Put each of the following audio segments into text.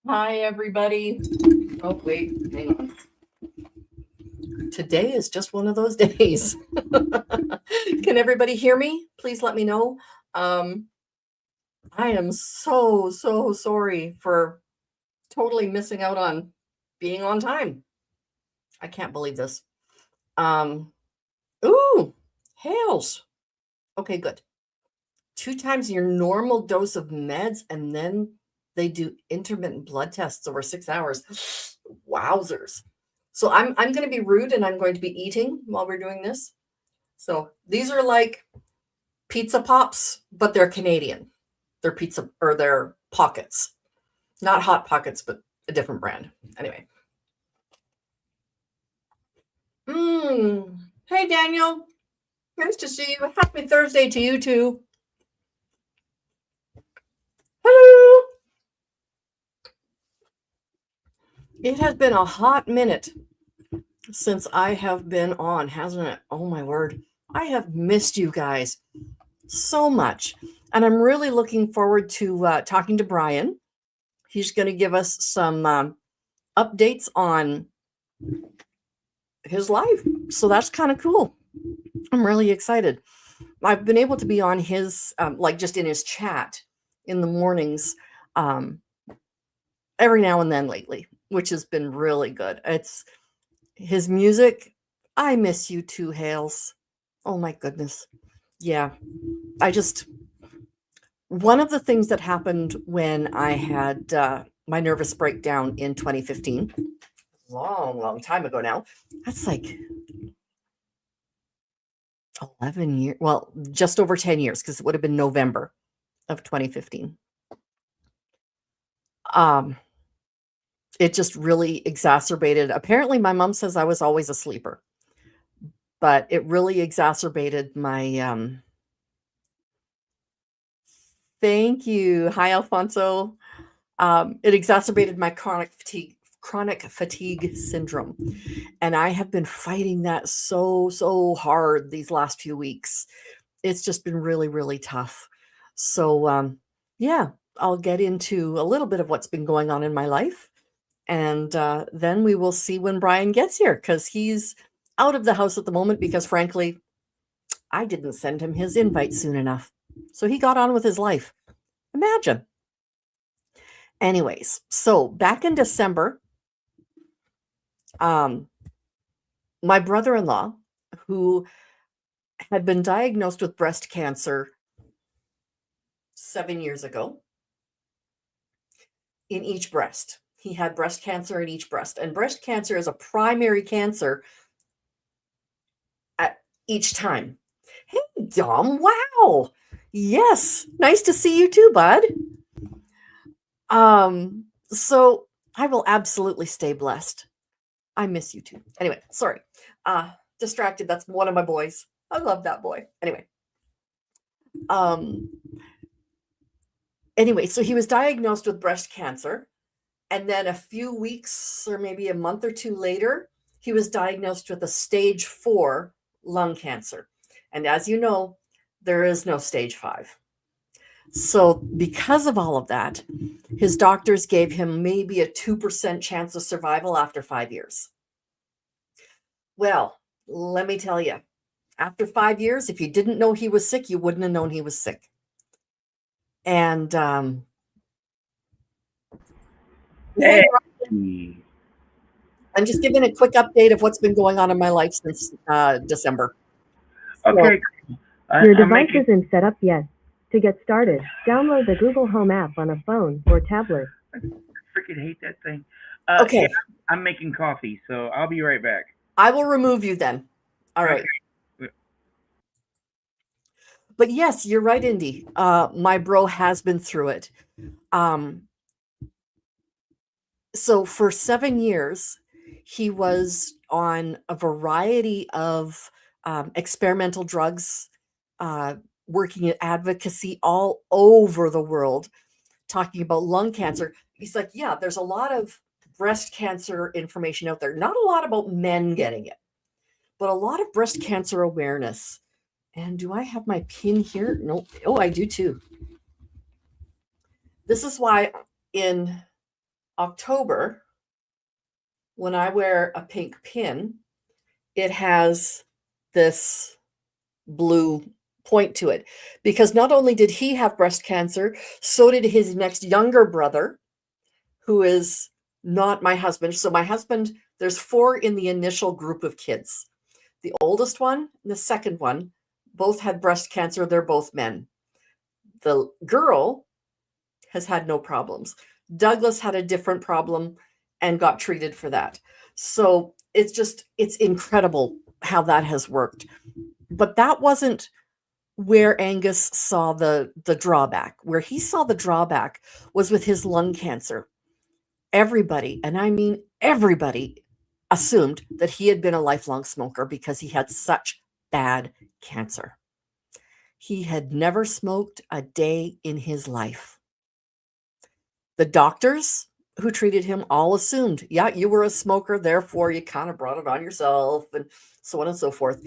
Hi, everybody. Oh, wait, hang on. Today is just one of those days. Can everybody hear me? Please let me know. I am so sorry for totally missing out on being on time. I can't believe this. Ooh, hails. Okay, good. 2 times your normal dose of meds, and then they do intermittent blood tests over 6 hours. Wowzers. So I'm going to be rude and I'm going to be eating while we're doing this. So these are like pizza pops, but they're Canadian. They're pizza or they're pockets. Not hot pockets, but a different brand. Anyway. Hey Daniel. Nice to see you. Happy Thursday to you too. Hello. It has been a hot minute since I have been on, hasn't it? Oh my word. I have missed you guys so much. And I'm really looking forward to talking to Bryan. He's going to give us some updates on his life. So that's kind of cool. I'm really excited. I've been able to be on his, like just in his chat in the mornings every now and then lately, which has been really good. It's his music. I miss you too, Hales. Oh my goodness. Yeah. One of the things that happened when I had my nervous breakdown in 2015, long time ago now, that's like 11 years, well, just over 10 years, because it would have been November of 2015. It just really exacerbated. Apparently, my mom says I was always a sleeper, but it really exacerbated my. Thank you. Hi, Alfonso. It exacerbated my chronic fatigue syndrome, and I have been fighting that so hard these last few weeks. It's just been really tough. So yeah, I'll get into a little bit of what's been going on in my life, and then we will see when Bryan gets here, because he's out of the house at the moment because frankly I didn't send him his invite soon enough, so he got on with his life. Imagine. Anyways, so back in December, my brother-in-law, who had been diagnosed with breast cancer 7 years ago, in each breast. He had breast cancer in each breast, and breast cancer is a primary cancer at each time. Hey, Dom, wow. Yes, nice to see you too, bud. So I will absolutely stay blessed. I miss you too. Anyway, sorry. Distracted. That's one of my boys. I love that boy. Anyway, so he was diagnosed with breast cancer, and then a few weeks or maybe a month or two later, he was diagnosed with a stage 4 lung cancer. And as you know, there is no stage 5. So because of all of that, his doctors gave him maybe a 2% chance of survival after 5 years. Well, let me tell you, after 5 years, if you didn't know he was sick, you wouldn't have known he was sick. And Hey. I'm just giving a quick update of what's been going on in my life since December. Okay. Your device isn't set up yet. To get started, download the Google Home app on a phone or tablet. I freaking hate that thing. Okay. Yeah, I'm making coffee, so I'll be right back. I will remove you then. All right. Okay. But yes, you're right, Indy. My bro has been through it. So for 7 years, he was on a variety of experimental drugs, working in advocacy all over the world, talking about lung cancer. He's like, yeah, there's a lot of breast cancer information out there. Not a lot about men getting it, but a lot of breast cancer awareness. And do I have my pin here? Nope. Oh, I do too. This is why in October, when I wear a pink pin, it has this blue point to it, because not only did he have breast cancer, so did his next younger brother, who is not my husband. So my husband, there's 4 in the initial group of kids. The oldest one and the second one both had breast cancer. They're both men. The girl has had no problems. Douglas had a different problem and got treated for that. So it's incredible how that has worked. But that wasn't where Angus saw the drawback. Where he saw the drawback was with his lung cancer. Everybody, and I mean everybody, assumed that he had been a lifelong smoker because he had such bad cancer. He had never smoked a day in his life. The doctors who treated him all assumed, yeah, you were a smoker, therefore you kind of brought it on yourself, and so on and so forth.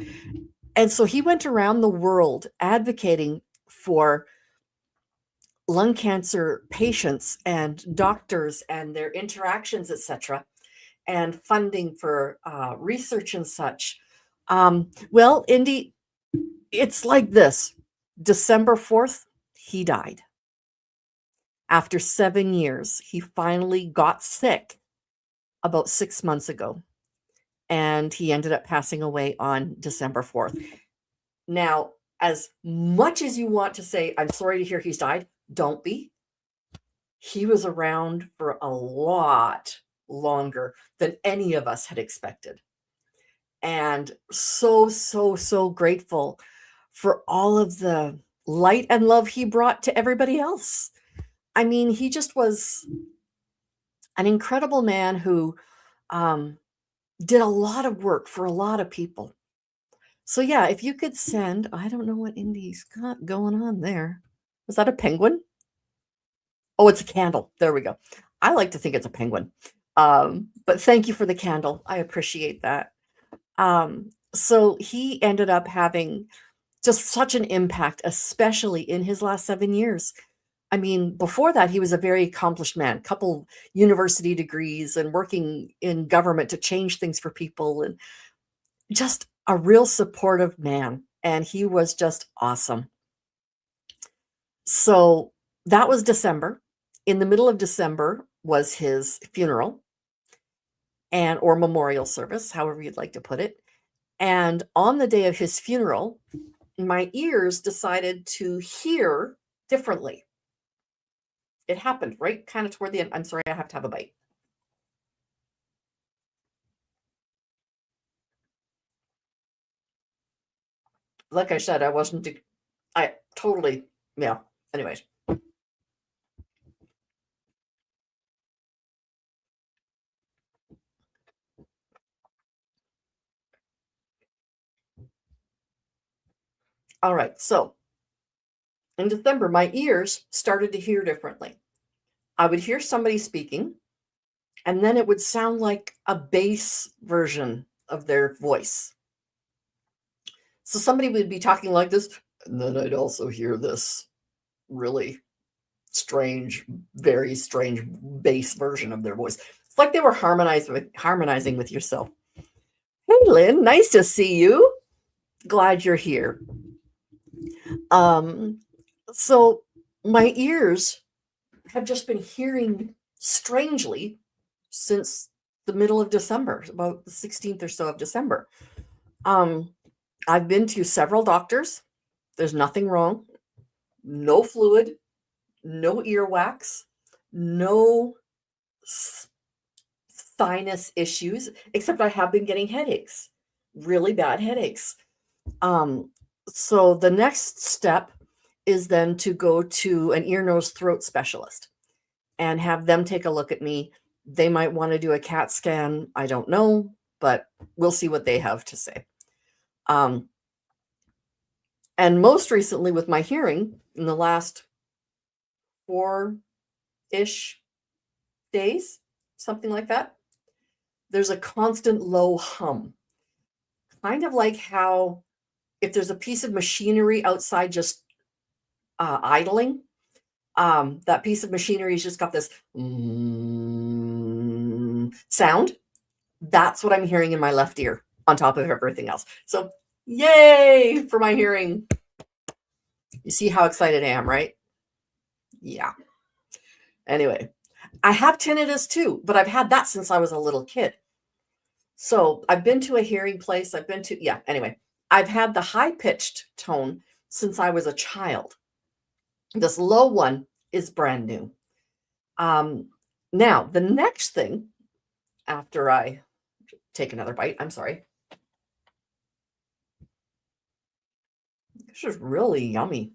And so he went around the world advocating for lung cancer patients and doctors and their interactions, etc., and funding for research and such. Well, Indy, it's like this. December 4th, he died. After 7 years, he finally got sick about 6 months ago, and he ended up passing away on December 4th. Now, as much as you want to say, I'm sorry to hear he's died, don't be. He was around for a lot longer than any of us had expected. And so grateful for all of the light and love he brought to everybody else. I mean, he just was an incredible man who did a lot of work for a lot of people. So yeah, if you could send, I don't know what Indy's got going on there. Was that a penguin? Oh, it's a candle. There we go. I like to think it's a penguin. But thank you for the candle. I appreciate that. So he ended up having just such an impact, especially in his last 7 years. I mean, before that, he was a very accomplished man, couple university degrees and working in government to change things for people, and just a real supportive man. And he was just awesome. So that was December. In the middle of December was his funeral or memorial service, however you'd like to put it. And on the day of his funeral, my ears decided to hear differently. It happened right kind of toward the end. I'm sorry, I have to have a bite. Like I said, I totally, yeah. Anyways. All right. So in December, my ears started to hear differently. I would hear somebody speaking, and then it would sound like a bass version of their voice. So somebody would be talking like this, and then I'd also hear this really strange, very strange bass version of their voice. It's like they were harmonizing with yourself. Hey, Lynn, nice to see you. Glad you're here. So my ears have just been hearing strangely since the middle of December, about the 16th or so of December. I've been to several doctors. There's nothing wrong. No fluid, no earwax, no sinus issues, except I have been getting headaches, really bad headaches. So the next step is then to go to an ear, nose, throat specialist and have them take a look at me. They might want to do a CAT scan. I don't know, but we'll see what they have to say. And most recently with my hearing, in the last 4-ish days, something like that, there's a constant low hum. Kind of like how if there's a piece of machinery outside just idling, that piece of machinery has just got this, and sound, that's what I'm hearing in my left ear on top of everything else. So yay for my hearing. You see how excited I am, right? Yeah. Anyway, I have tinnitus too, but I've had that since I was a little kid. So I've been to a hearing place. Anyway, I've had the high pitched tone since I was a child. This low one is brand new. Now, the next thing, after I take another bite, I'm sorry. This is really yummy.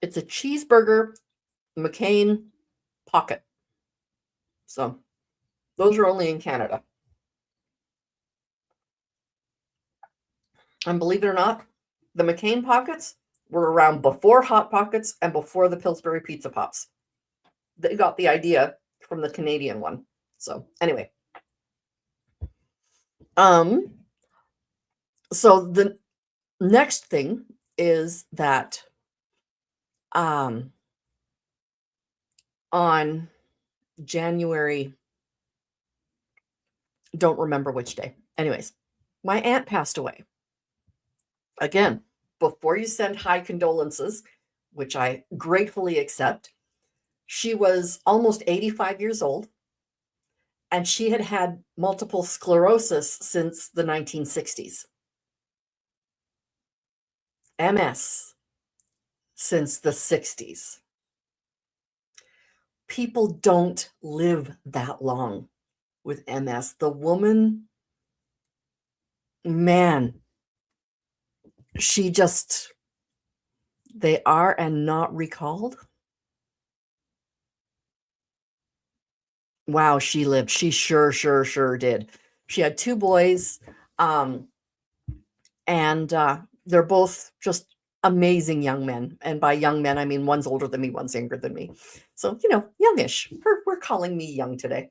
It's a cheeseburger McCain pocket. So those are only in Canada. And believe it or not, the McCain pockets were around before Hot Pockets and before the Pillsbury Pizza Pops. They got the idea from the Canadian one. So anyway. So the next thing is that on January, don't remember which day. Anyways, my aunt passed away. Again, before you send high condolences, which I gratefully accept, she was almost 85 years old, and she had had multiple sclerosis since the 1960s. MS since the 60s. People don't live that long with MS. The woman, man, they are and not recalled. Wow, she lived. She sure did. She had 2 boys, and they're both just amazing young men. And by young men, I mean one's older than me, one's younger than me. So, youngish. We're calling me young today.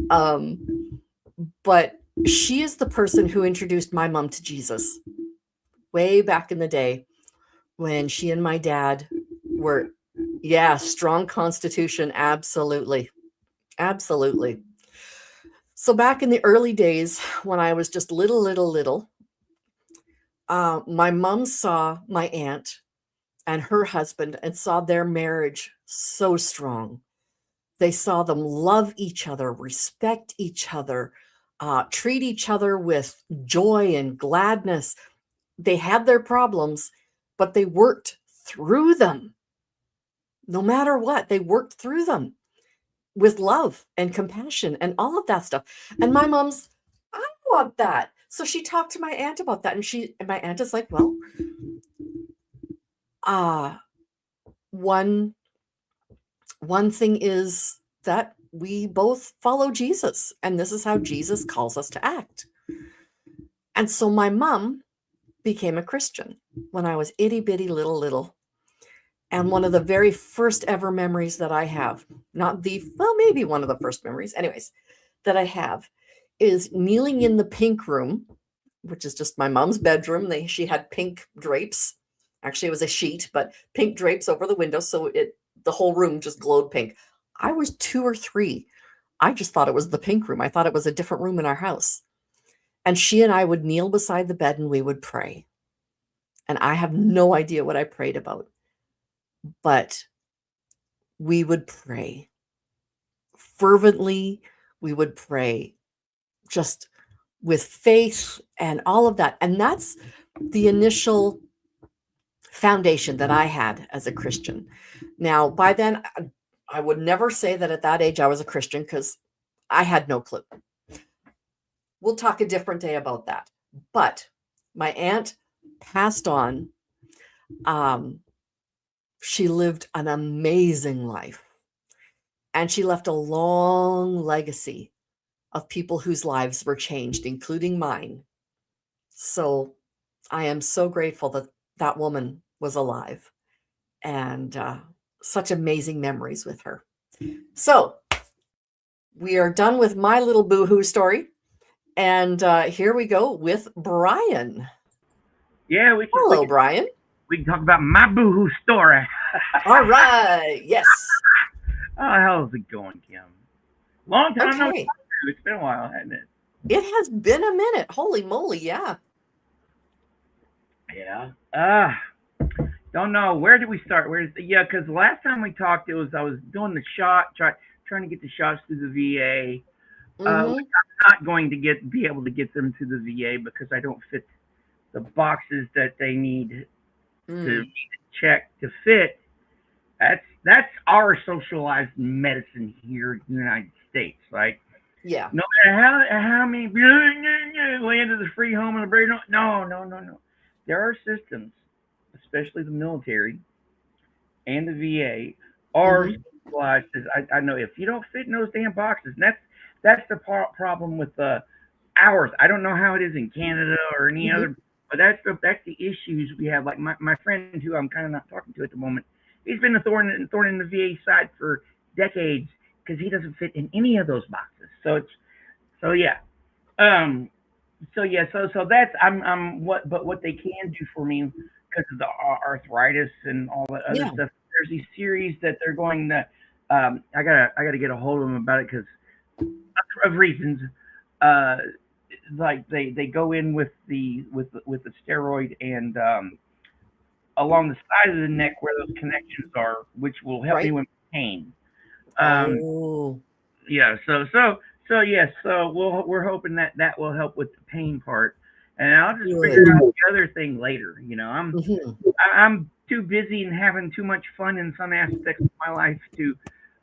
But she is the person who introduced my mom to Jesus way back in the day when she and my dad were, strong constitution. Absolutely. Absolutely. So back in the early days when I was just little, my mom saw my aunt and her husband and saw their marriage so strong. They saw them love each other, respect each other, treat each other with joy and gladness. They had their problems, but they worked through them. No matter what, they worked through them with love and compassion and all of that stuff. And my mom's, I want that. So she talked to my aunt about that. And my aunt is like, well, one thing is that we both follow Jesus, and this is how Jesus calls us to act. And so my mom became a Christian when I was itty bitty little. And one of the very first ever memories that I have, maybe one of the first memories, anyways, that I have is kneeling in the pink room, which is just my mom's bedroom. She had pink drapes. Actually, it was a sheet, but pink drapes over the window. So the whole room just glowed pink. I was 2 or 3. I just thought it was the pink room. I thought it was a different room in our house. And she and I would kneel beside the bed and we would pray. And I have no idea what I prayed about. But we would pray fervently. We would pray just with faith and all of that. And that's the initial foundation that I had as a Christian. Now, by then, I would never say that at that age I was a Christian because I had no clue. We'll talk a different day about that. But my aunt passed on. She lived an amazing life, and she left a long legacy of people whose lives were changed, including mine. So I am so grateful that that woman was alive, and such amazing memories with her. So we are done with my little boohoo story, and here we go with Bryan. Yeah, Hello, Bryan. We can talk about my boohoo story. All right. Yes. Oh, how's it going, Kim? Long time no talk Okay. to. It's been a while, hasn't it? It has been a minute. Holy moly, yeah. Yeah. Don't know. Where did we start? Yeah, because last time we talked, I was doing the trying to get the shots to the VA. Mm-hmm. Not going to be able to get them to the VA because I don't fit the boxes that they need to Mm. check to fit. That's our socialized medicine here in the United States. Like Yeah. no matter how many land of the free home and the brave. No. There are systems, especially the military and the VA, are Mm-hmm. socialized. I know if you don't fit in those damn boxes, and that's the problem with ours. I don't know how it is in Canada or any Mm-hmm. other, but that's the issues we have. Like my friend who I'm kind of not talking to at the moment, he's been a thorn in the VA side for decades because he doesn't fit in any of those boxes. So yeah. Um, so that's what they can do for me because of the arthritis and all that other Yeah. stuff. There's these series that they're going to. I gotta get a hold of them about it because of reasons. Uh, like they go in with the steroid and along the side of the neck where those connections are, which will help me Right. with pain. Um, Oh, yeah. So yes. So we're hoping that that will help with the pain part, and I'll just figure good. out the other thing later. Mm-hmm. I'm too busy and having too much fun in some aspects of my life to,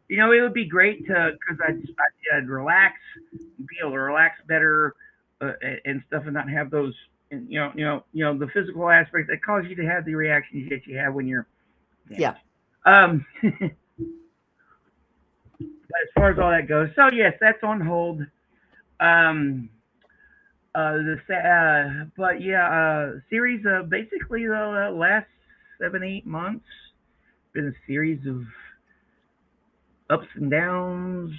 it would be great to because I'd relax, be able to relax better, and stuff, and not have those, and, the physical aspects that cause you to have the reactions that you have when you're Yeah. damaged. But as far as all that goes, so yes, that's on hold. Um, but yeah, series basically the last 7 8 months been a series of ups and downs.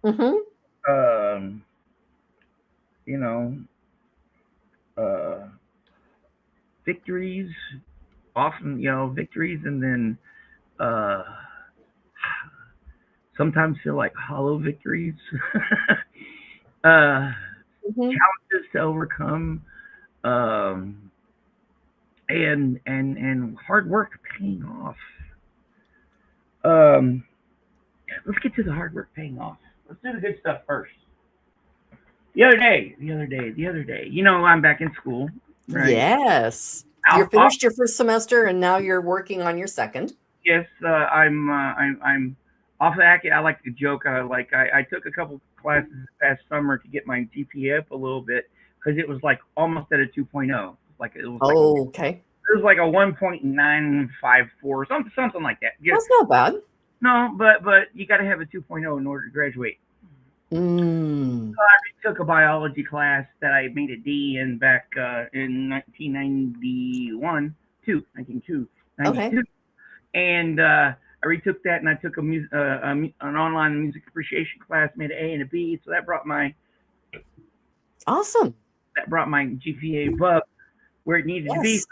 Mm-hmm. Um, you know, uh, victories, often victories, and then uh, sometimes feel like hollow victories. uh, Mm-hmm. Challenges to overcome, um, and hard work paying off. Um, let's get to the hard work paying off. Let's do the good stuff first. The other day. I'm back in school, right? Yes. You Off, off, finished your first semester and now you're working on your second. yes, I'm off of that. I like to joke. I took a couple classes this past summer to get my GPA up a little bit because it was like almost at a 2.0. Like Oh, okay. it was like a 1.954, something like that. Yeah. That's not bad. No, but you got to have a 2.0 in order to graduate. Mm. I took a biology class that I made a D in back in 1991, 92, Okay. and I retook that and I took an online music appreciation class, made an A and a B, so Awesome. that brought my GPA above where it needed to be. Yes. So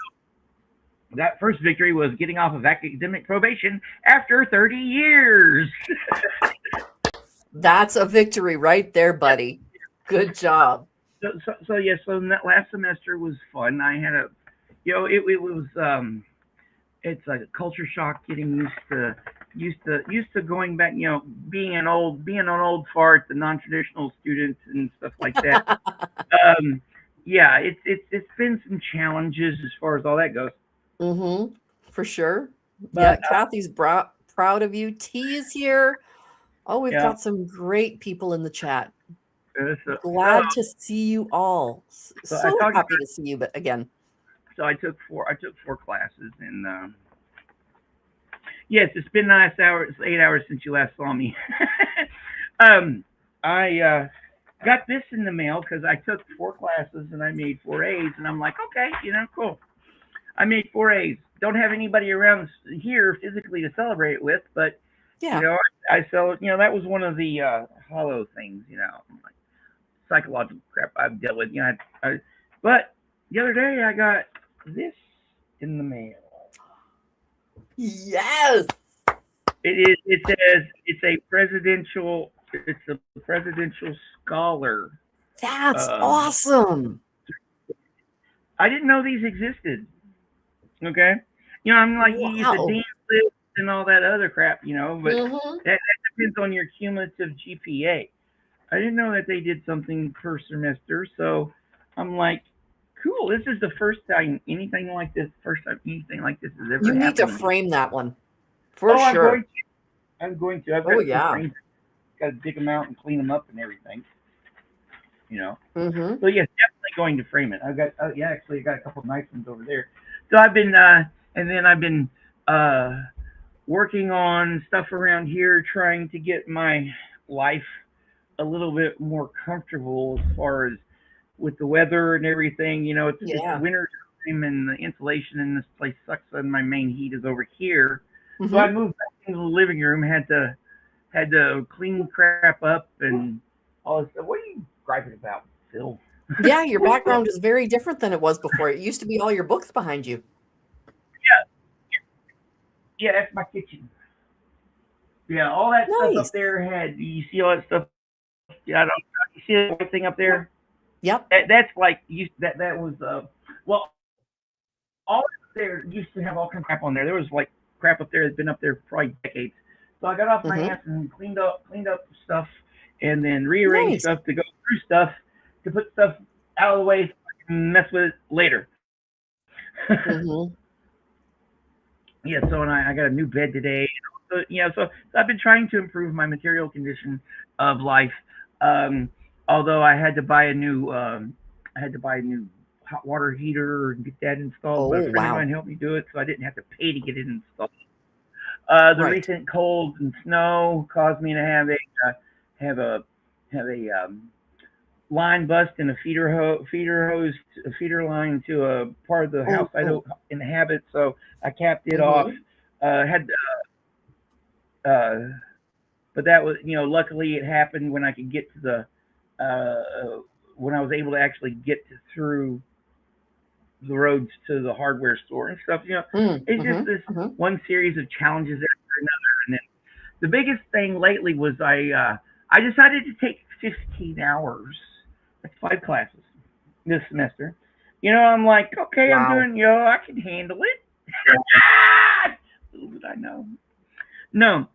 that first victory was getting off of academic probation after 30 years. That's a victory right there, buddy. Good job. So that last semester was fun. I had it was it's like a culture shock getting used to going back, being an old fart, the non-traditional students and stuff like that. Yeah, it's been some challenges as far as all that goes. Mm-hmm. For sure. Yeah, But Kathy's proud of you. T is here. Oh, we've yeah, got some great people in the chat. so, so Glad to see you all. so I So talked happy to see you, but again. so I took four classes and yes, it's been 8 hours since you last saw me. I got this in the mail because I took four classes and I made four A's, and I'm like, okay, cool. I made four A's. Don't have anybody around here physically to celebrate with, but Yeah. I sell. That was one of the hollow things, like psychological crap I've dealt with. But the other day I got this in the mail. Yes. It says it's a presidential It's a presidential scholar. That's Um, awesome. I didn't know these existed. Okay, I'm like you used to Wow. dean list and all that other crap, but Hmm. that depends on your cumulative GPA. I didn't know that they did something per semester, so I'm like, cool. This is the first time anything like this has ever You need to happened. frame that one for Oh, I'm going sure. to. I'm going to. I've Oh got some yeah. frames. Got to dig them out and clean them up and everything. You know. Hmm. So yes, definitely going to frame it. I've got. Yeah, actually, I got a couple of nice ones over there. So I've been, and then I've been working on stuff around here, trying to get my life a little bit more comfortable as far as with the weather and everything. It's Yeah. winter time and the insulation in this place sucks, and my main heat is over here. So I Hmm. moved back into the living room, had to clean crap up and all this stuff. What are you griping about, Phil? Yeah, your background is very different than it was before. It used to be all your books behind you. Yeah, that's my kitchen. Yeah, all that stuff up Nice. there had. You see all that stuff? Yeah, I don't. You see that white thing up there? Yep. That's like that was well, all up there used to have all kinds of crap on there. There was like crap up there that's been up there for probably decades. So I got off my Hmm. ass and cleaned up stuff, and then rearranged Nice. stuff to go through stuff to put stuff out of the way so I can mess with it later. Hmm. Yeah, so and I got a new bed today. So I've been trying to improve my material condition of life. Um, Although I had to buy a new hot water heater and get that installed. But a Oh, friend of wow. mine helped me do it, so I didn't have to pay to get it installed. The Right. recent cold and snow caused me to have a have a line bust and a feeder line to a part of the Oh, house I no. don't inhabit. So I capped it off. Hmm. Had uh, but that was luckily it happened when I could get to when I was able to actually through the roads to the hardware store and stuff. It's just Hmm. this Hmm. one series of challenges after another. And then the biggest thing lately was I decided to take 15 hours. That's 5 classes this semester. I'm like, okay, I'm Wow. doing, I can handle it. Little did I know. No,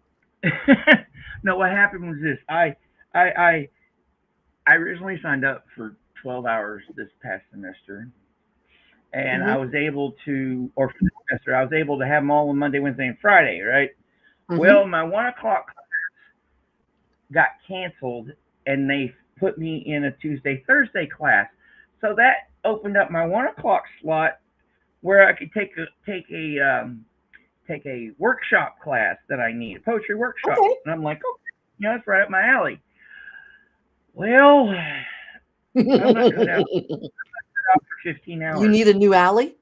no. What happened was this: I, I, I originally signed up for 12 hours this past semester, and I Hmm. was able to, or for the semester, I was able to have them all on Monday, Wednesday, and Friday, right? Well, Hmm. my 1 o'clock got canceled, and they put me in a Tuesday, Thursday class. So that opened up my 1 o'clock slot where I could take a workshop class that I need, a poetry workshop. Okay. And I'm like, oh, that's right up my alley. Well, I'm not cut out for 15 You hours. need a new alley?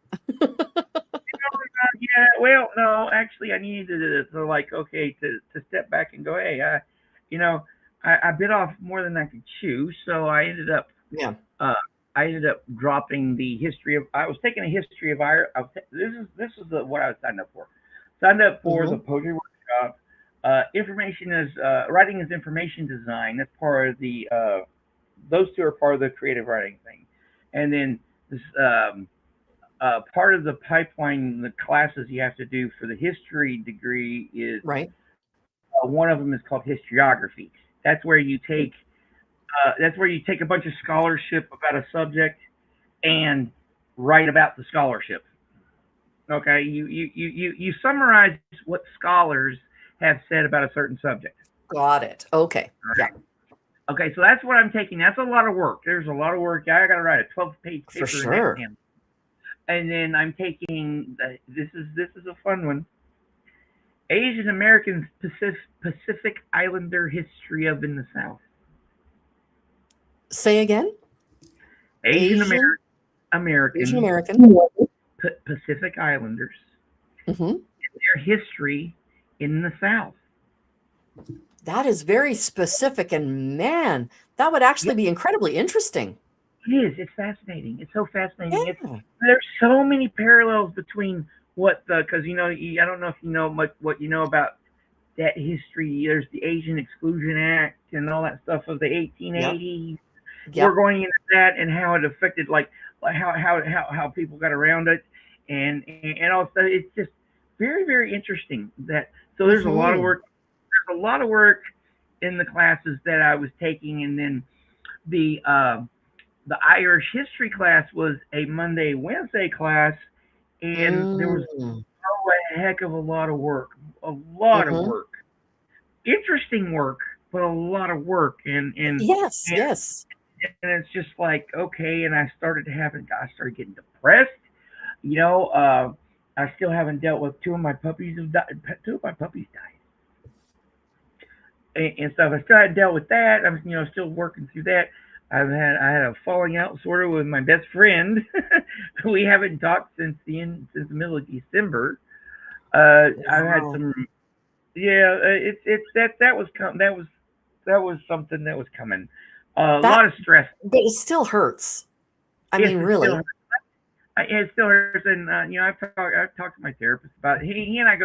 Yeah, well, no, actually, I needed to like, okay, to step back and go, hey, you know, I bit off more than I could chew, so Yeah. uh, I ended up dropping the history of. I was taking a history of Irish. This is what I was signed up for. Signed up for the Hmm. poetry workshop. Information is writing is information design. That's part of the. Those two are part of the creative writing thing, and then this part of the pipeline, the classes you have to do for the history degree is Right. one of them is called historiography. That's where you take a bunch of scholarship about a subject and write about the scholarship. Okay, you summarize what scholars have said about a certain subject. Got it. Okay. Yeah, Okay, so that's what I'm taking. That's a lot of work. There's a lot of work. I got to write a 12-page for paper in that sure. damn. And then I'm taking this is a fun one. Asian American Pacific Islander history of in the South. Say again. Asian Asian, Asian American American. Pacific Islanders. Hmm. Their history in the South. That is very specific, and man, that would Yeah, actually be incredibly interesting. it is. It's fascinating. It's so fascinating. Yeah. There's so many parallels between what the because I don't know if you know much what you know about that history. There's the Asian Exclusion Act and all that stuff of the Yep. 1880s. We're Yep. going into that and how it affected, like how people got around it, and also it's just very very interesting. That so there's a lot of Mm-hmm. work. There's a lot of work in the classes that I was taking, and then the uh, the Irish history class was a Monday Wednesday class, and there was Mm. a heck of a lot of work, a lot of Mm-hmm. work, interesting work, but a lot of work, Yes. and Yes. and it's just like okay, and I started getting depressed. You know, I still haven't dealt with two of my puppies have died. Two of my puppies died, and stuff. I still hadn't dealt with that. I'm still working through that. I had a falling out sort of with my best friend. We haven't talked since the middle of December. I've had Wow. some. Yeah, it's that was something that was coming. A That, lot of stress. but it still hurts. I Yes, mean, it still really. it still hurts, and I've talked to my therapist about it. He and I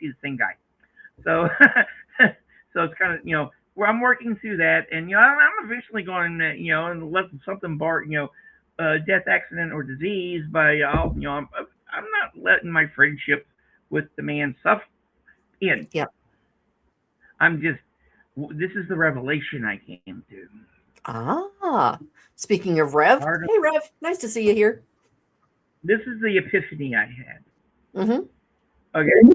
see the same guy, so so it's kind of where I'm working through that, and I'm eventually going to unless something death, accident, or disease, by I'm not letting my friendship with the man suffer in. Yep. I'm just this is the revelation I came to. Ah. Speaking of Rev, Part of hey Rev, nice to see you here. this is the epiphany I had. Mm-hmm. Okay,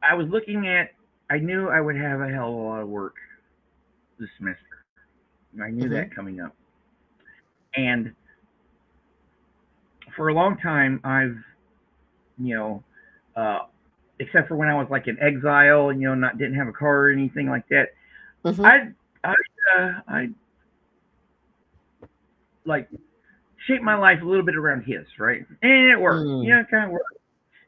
I was looking at. I knew I would have a hell of a lot of work this semester. I knew Mm-hmm. that coming up, and for a long time, I've you know, uh, except for when I was like in exile, not didn't have a car or anything like that. Mm-hmm. I like shaped my life a little bit around his, right, and it worked. Mm. It kind of worked.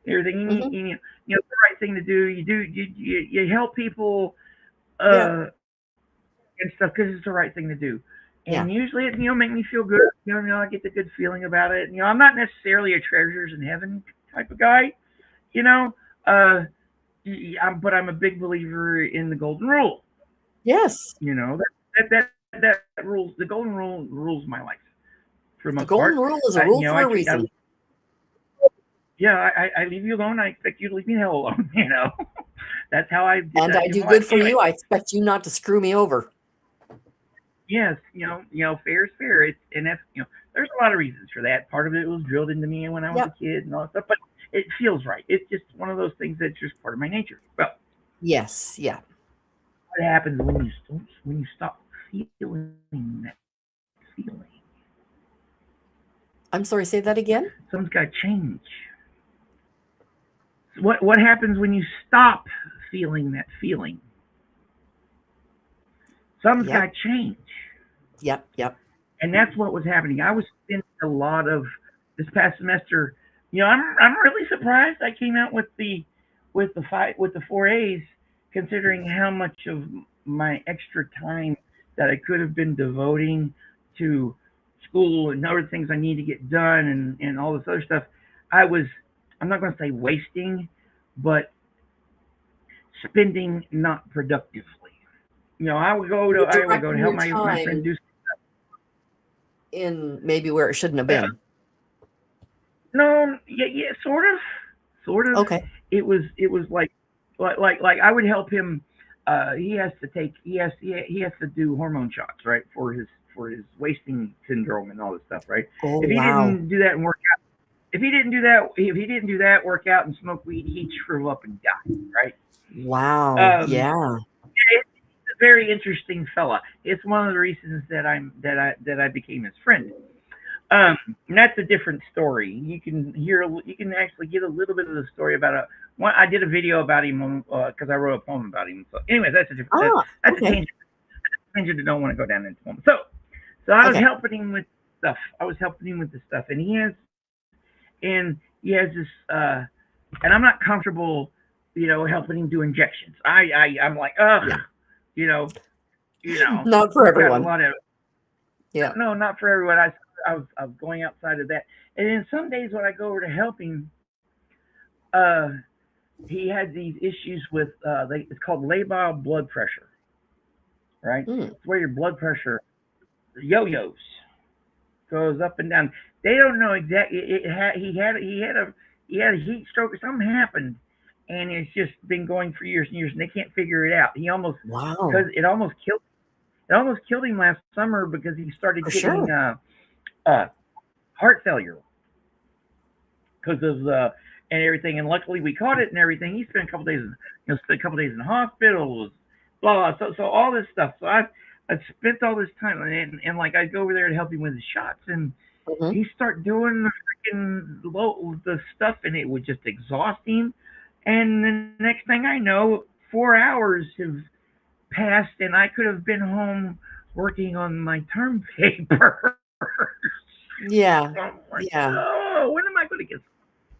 Everything Mm-hmm. the right thing to do. You help people Yep. and stuff because it's the right thing to do. Yeah. And usually it make me feel good. I get the good feeling about it. I'm not necessarily a treasures in heaven type of guy. You know, uh, but I'm a big believer in the golden rule. Yes. That rules. The golden rule rules my life for the The most golden part. rule is a rule for I a treat. reason. Yeah, I leave you alone. I expect you to leave me the hell alone. That's how I did And that I do my life. good for Anyway, you. I expect you not to screw me over. yes, fair is fair. And that's there's a lot of reasons for that. Part of it was drilled into me when I was a Yep. kid and all that stuff, but it feels right. It's just one of those things that's just part of my nature. Well, Yes. Yeah. what happens when you stop feeling that feeling? I'm sorry, say that again. Something's got to change. What happens when you stop feeling that feeling? Something's got to Yep. change. Yep. Yep. And that's what was happening. I was spending a lot of this past semester. I'm really surprised I came out with the 4 A's, considering how much of my extra time that I could have been devoting to school and other things I need to get done and all this other stuff. I was I'm not going to say wasting, but spending not productively. You're I would go to directing help your my friend time do. in maybe where it shouldn't have been. No, yeah, sort of. Okay. It was like I would help him. He has to do hormone shots, right, for his wasting syndrome and all this stuff, right. Oh, If he wow. didn't do that and work out, if he didn't do that, work out and smoke weed, he'd shrivel up and die, right. Wow. Um, Yeah. it's a very interesting fella. It's one of the reasons that I became his friend. And that's a different story. You can actually get a little bit of the story about one. I did a video about him because I wrote a poem about him. So, anyways, that's a different. Ah, That's a okay. tangent I don't want to go down into. So I was Okay. helping him with stuff. I was helping him with the stuff, and he has this. And I'm not comfortable, helping him do injections. I'm like, ugh, Yeah. you know, Not for I've got a everyone. lot of Yeah. no, not for everyone. I was going outside of that, and then some days when I go over to help him, uh, he had these issues with it's called labile blood pressure, right? Mm. It's where your blood pressure yo-yos, goes up and down. They don't know exactly. He had a heat stroke or something happened, and it's just been going for years and years, and they can't figure it out. He almost because Wow. it almost killed him last summer because he started For getting sure. uh, heart failure because of and everything. And luckily we caught it and everything. He spent a couple days, spent a couple days in the hospital, blah blah. So all this stuff. So I spent all this time, and like I go over there to help him with his shots, and Hmm. he start doing the freaking the stuff, and it would just exhaust him. And the next thing I know, 4 hours have passed, and I could have been home working on my term paper. Yeah. I'm like, Yeah. no, when am I going to get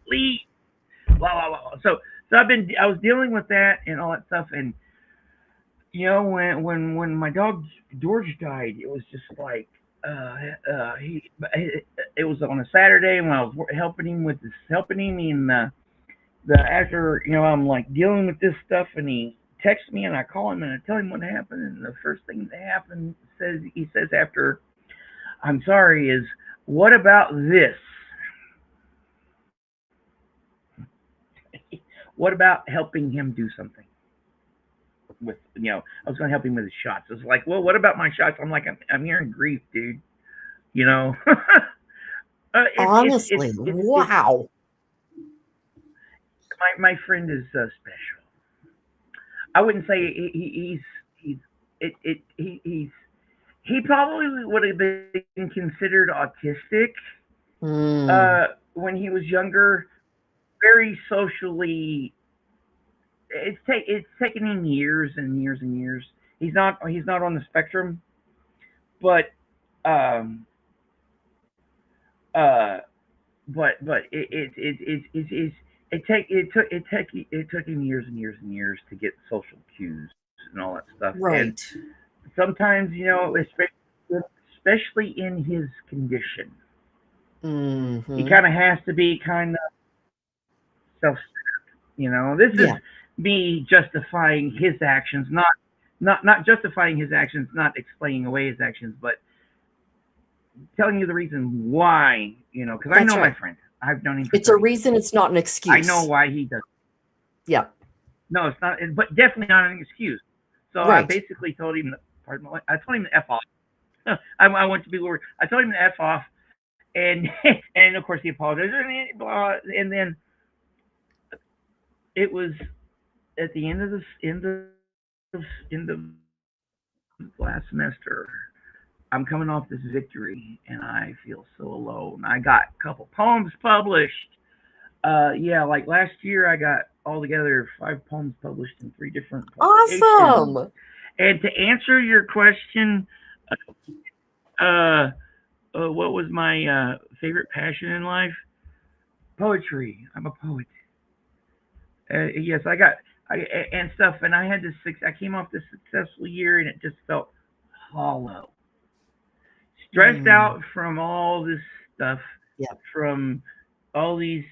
sleep? Blah blah blah. So I was dealing with that and all that stuff, and when my dog George died, it was just like he it was on a Saturday when I was helping him in the after I'm like dealing with this stuff, and he texts me, and I call him and I tell him what happened, and the first thing that happened he says after I'm sorry is what about this? What about helping him do something? With I was going to help him with his shots. It's like, well, what about my shots? I'm like, I'm hearing grief, dude. You know, Honestly, it's wow. my friend is special. I wouldn't say he's he probably would have been considered autistic Mm. when he was younger. Very socially, it's taken him years and years and years. He's not on the spectrum, but um uh but it took him years and years and years to get social cues and all that stuff. And Right. sometimes, especially in his condition, he Hmm. kind of has to be kind of self. This is Yeah. me justifying his actions, not justifying his actions, not explaining away his actions, but telling you the reason why. Because I That's know my right. friend. I've known him for It's a 30 years. reason, it's not an I know excuse. why he does. Yeah. No, it's not, but definitely not an excuse. So I Right. basically told him, pardon my, I told him to f off. I want to be word. I told him to f off, and and of course he apologized, and blah, and then it was at the end of this end of last semester. I'm coming off this victory, and I feel so alone. I got a couple poems published. Yeah, like last year, I got altogether 5 poems published in 3 different publications. Awesome. And to answer your question, uh, what was my favorite passion in life? Poetry. I'm a poet. Yes, and stuff. And I had this. I came off this successful year, and it just felt hollow, stressed Mm. out from all this stuff, Yeah. from all these,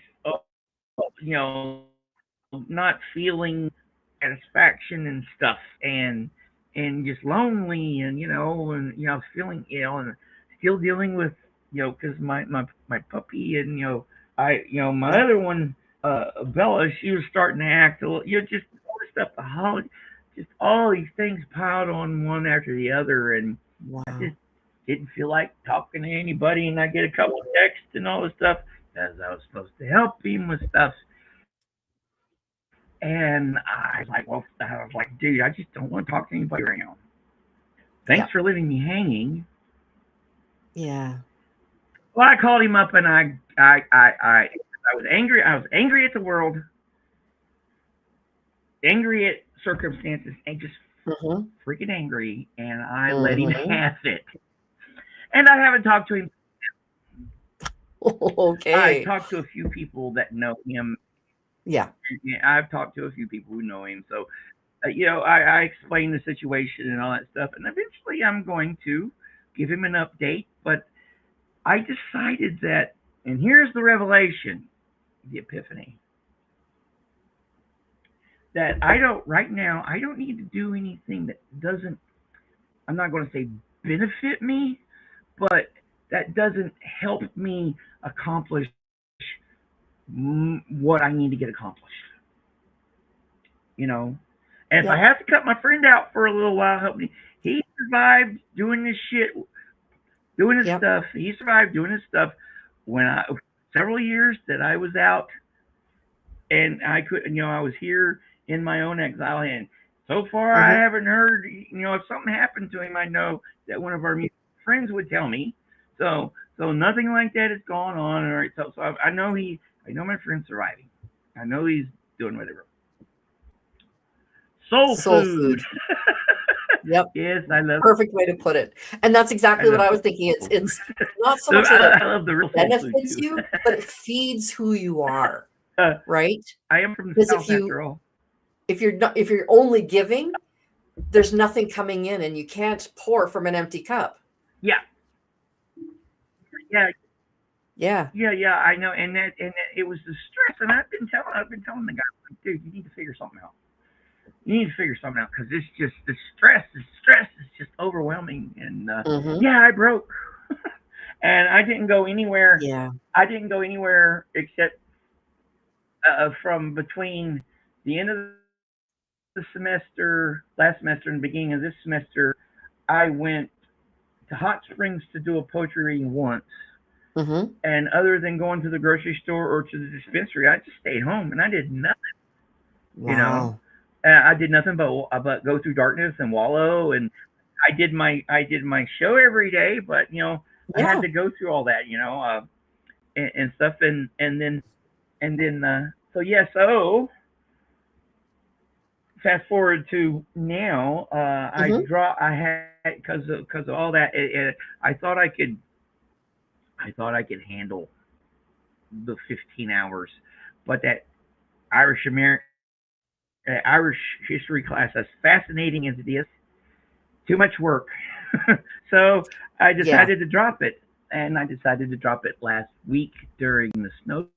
not feeling satisfaction and stuff, and just lonely, and I was feeling ill, and still dealing with, because my puppy, and my Yeah. other one, Bella, she was starting to act a little, just all this stuff, just all these things piled on one after the other, and I Wow. just didn't feel like talking to anybody, and I get a couple of texts and all this stuff as I was supposed to help him with stuff. And I was like, dude, I just don't want to talk to anybody right now. Yeah. Thanks for leaving me hanging. Yeah. Well, I called him up, and I was angry. I was angry at the world, angry at circumstances, and just Hmm. freaking angry. And I let him Hmm. have it. And I haven't talked to him. I Okay. talked to a few people that know him. Yeah. Yeah, I've talked to a few people who know him. So, I explained the situation and all that stuff. And eventually I'm going to give him an update. But I decided that, and here's the revelation, the epiphany. that I don't right now. I don't need to do anything that doesn't. I'm not going to say benefit me, but that doesn't help me accomplish what I need to get accomplished. You know, and if I Yep. have to cut my friend out for a little while, help me. He survived doing this shit, doing his Yep. stuff. He survived doing his stuff when I several years that I was out and I could, I was here in my own exile, and so far I Hmm. haven't heard. If something happened to him, I know that one of our friends would tell me. So nothing like that has gone on. All right, so I know my friend's surviving. I know he's doing whatever. Soul Soul food. food. Yep. Yes, I love. Perfect way to put it. And that's I exactly what love I was soul thinking. It's food. it's not so So much that it I love the real soul food benefits too. you, but it feeds who you are, uh, right? I am from the Because south after all. if you're only giving, there's nothing coming in, and you can't pour from an empty cup. Yeah, yeah, Yeah. yeah. I know, and it was the stress, and I've been telling the guy, like, dude, you need to figure something out. You need to figure something out because it's just the stress is just overwhelming, and Hmm. yeah, I broke, and I didn't go anywhere. Yeah. I didn't go anywhere except from between the end of the semester, last semester, and the beginning of this semester. I went to Hot Springs to do a poetry reading once. Hmm. And other than going to the grocery store or to the dispensary, I just stayed home and I did nothing. You know, Wow. I did nothing but go through darkness and wallow. And I did my show every day, but I had Yeah. to go through all that, and stuff, and then so yeah, so fast forward to now, Hmm. I had because of all that, I thought I could handle the 15 hours, but that Irish American Irish history class, as fascinating as it is, too much work. So I Yeah. decided to drop it, and I decided to drop it last week during the snowstorms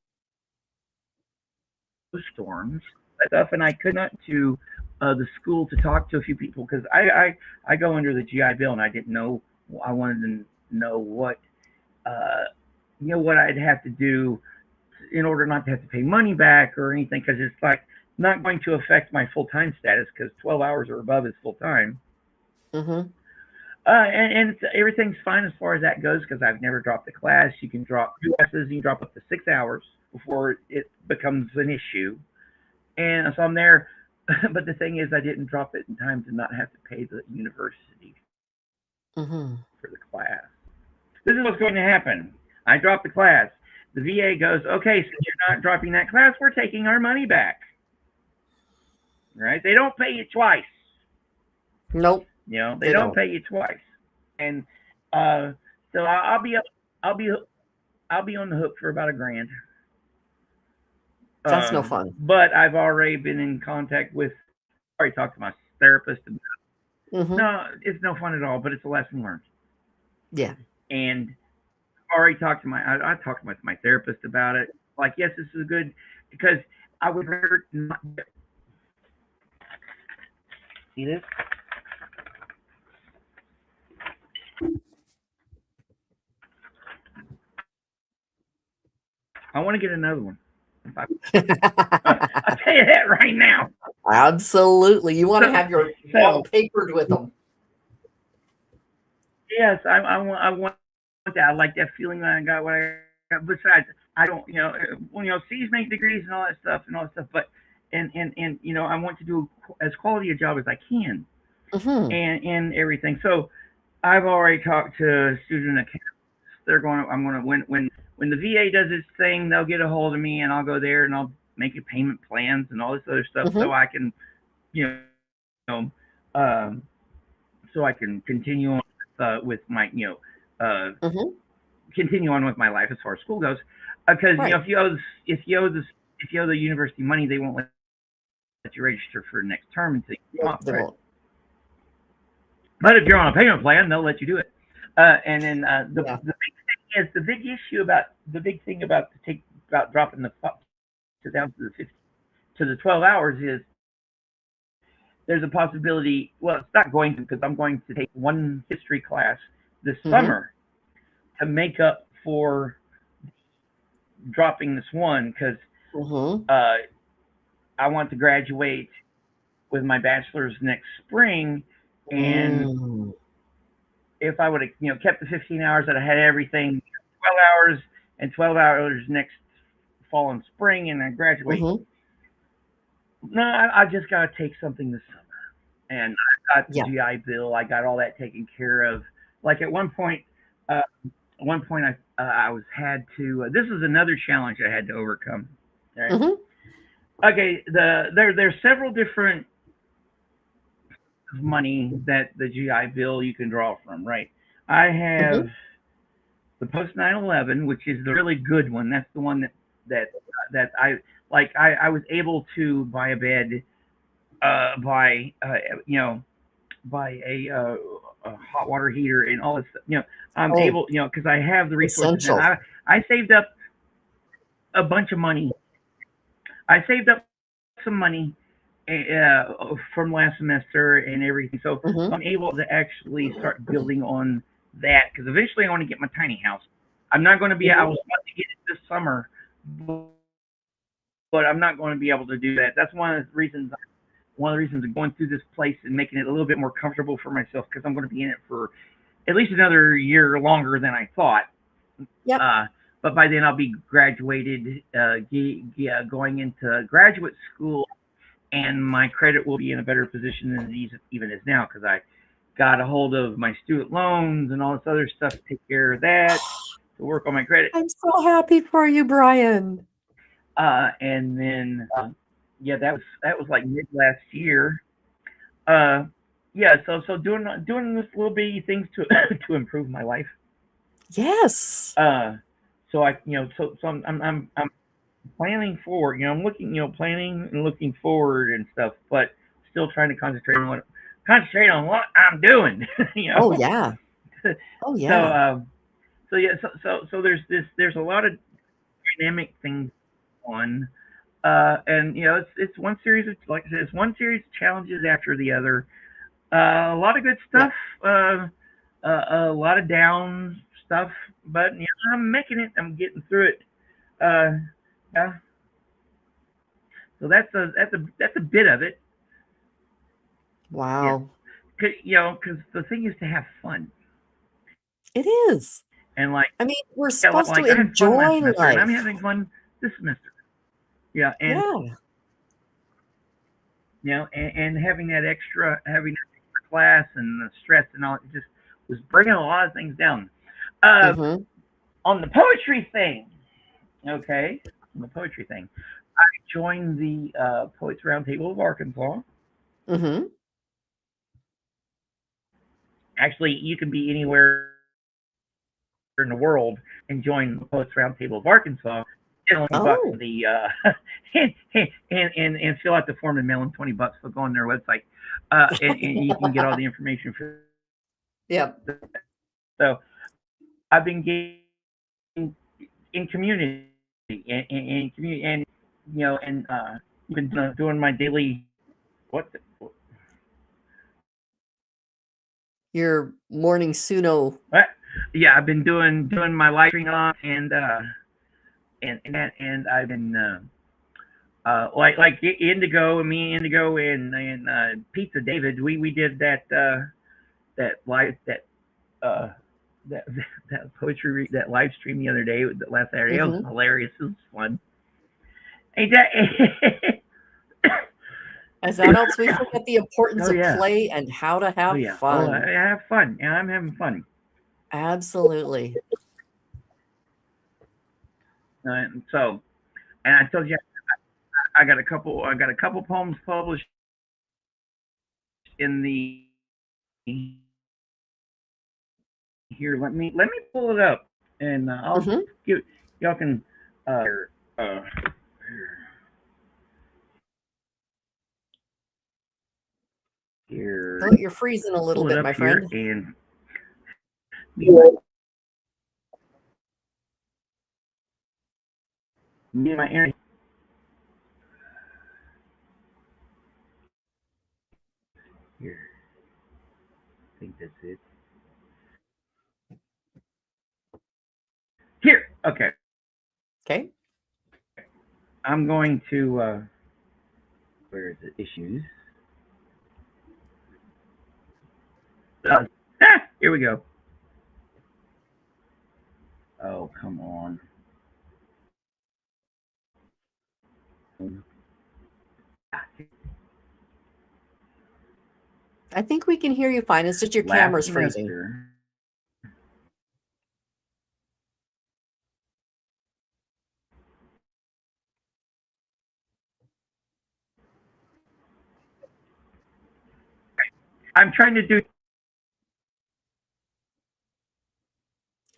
and stuff, and I could not to the school to talk to a few people because I go under the GI Bill, and I didn't know. I wanted to know uh, what I'd have to do in order not to have to pay money back or anything because it's like not going to affect my full time status because 12 hours or above is full time. Hmm. And everything's fine as far as that goes because I've never dropped a class. You can drop 2 classes, you can drop up to 6 hours before it becomes an issue. And so I'm there. But the thing is, I didn't drop it in time to not have to pay the university Hmm. for the class. This is what's going to happen. I drop the class. The VA goes, okay, since you're not dropping that class, we're taking our money back. Right? They don't pay you twice. Nope. They They don't don't. pay you twice. And uh, so I'll be I'll be on the hook for about $1,000. That's no fun. But I've already been in contact with. Already talked to my therapist. Hmm. No, it's no fun at all, but it's a lesson learned. Yeah. And already talked to I talked with my therapist about it. Like, yes, this is good because I would rather not see this. I want to get another one. I'll tell you that right now. Absolutely. You want to So, have your wall so papered with them. yes, I want that. I like that feeling that I got. What I got. Besides, I don't, C's make degrees and all that stuff. But I want to do as quality a job as I can, Hmm. and everything. So I've already talked to student accountants. They're going. I'm going to when the VA does its thing, they'll get a hold of me, and I'll go there and I'll make a payment plans and all this other stuff, Hmm. so I can, you know, um, so I can continue on with my, uh, Hmm. continue on with my life as far as school goes. Because Right. if you owe the university money, they won't let you register for the next term until you come Nope, off they credit. won't. But if you're on a payment plan, they'll let you do it. And then Yeah. the big issue about the big thing about dropping the to down to the 50, to the 12 hours is there's a possibility. Well, it's not going to, because I'm going to take one history class this Mm-hmm. summer to make up for dropping this one, because Mm-hmm. uh, I want to graduate with my bachelor's next spring, and Mm. if I would have kept the 15 hours that I had everything, 12 hours and 12 hours next fall and spring, and I graduate. Mm-hmm. No, I just got to take something this summer, and I got the Yeah. GI Bill. I got all that taken care of. Like uh, at one point, I was had to. This is another challenge I had to overcome. All right. Mm-hmm. Okay. There's several different money that the GI Bill you can draw from. Right. I have Mm-hmm. the post 9/11, which is the really good one. That's the one that I like. I was able to buy a bed, buy you know buy a hot water heater and all this. I'm Oh, able, because I have the resources, and essential. I saved up a bunch of money. I saved up some money from last semester and everything. So Mm-hmm. I'm able to actually start building on that, because eventually I want to get my tiny house. I'm not going to be. I Mm-hmm. was about to get it this summer, but I'm not going to be able to do that. That's one of the reasons. One of the reasons of going through this place and making it a little bit more comfortable for myself, because I'm going to be in it for at least another year longer than I thought. Yep. Uh, but by then I'll be graduated, going into graduate school, and my credit will be in a better position than it even is now, because I got a hold of my student loans and all this other stuff to take care of that, to work on my credit. I'm so happy for you, Bryan. And then, yeah, that was like mid last year. Uh, yeah, so doing this little bitty things to to improve my life. Yes. Uh, so I'm planning forward. I'm looking, planning and looking forward and stuff, but still trying to concentrate on what I'm doing. you Oh, know. yeah. Oh, so yeah. so yeah, so there's a lot of dynamic things on. And it's one series of, like I said, it's one series of challenges after the other. A lot of good Yeah. stuff. A lot of down stuff, but I'm making it. I'm getting through it. Uh, yeah. So that's a bit of it. Yeah. Wow. Because the thing is to have fun, It is. and like, I mean, we're yeah, supposed to I had fun last enjoy semester, and I'm life. having fun this semester. Yeah, Yeah. and having that extra class and the stress and all, it just was bringing a lot of things down. Uh, Mm-hmm. on the poetry thing, okay, on the poetry thing, joined the Poets Roundtable of Arkansas. Mm-hmm. Actually, you can be anywhere in the world and join the Poets Roundtable of Arkansas. Get only $20 for Oh. the and fill out the form and mail them $20. So go on their website, and you can get all the information for Yep. that. So I've been getting in community, in community, and been doing my daily what Your morning Suno. what yeah, I've been doing my live streaming on, and I've been like Indigo, and me, Indigo, and Pizza David. We did that live uh that that poetry, that live stream the other day, that last Saturday. It was Mm-hmm. hilarious. It was fun. Ain't that? As adults, we forget the importance Oh of yeah. play and how to Oh have yeah. Oh, I fun. have fun, and I'm having fun. Absolutely. And so, and I told you, I got a couple poems published in the here. Let me pull it up, and I'll Mm-hmm. give y'all can uh here Oh, you're freezing a little pull it bit, up my here, friend. and me and my internet. think that's it. Here. Okay. Okay. I'm going to. Where is it? Issues. Here we go. Oh, come on. I think we can hear you fine. It's just your Last camera's freezing. semester, I'm trying to do.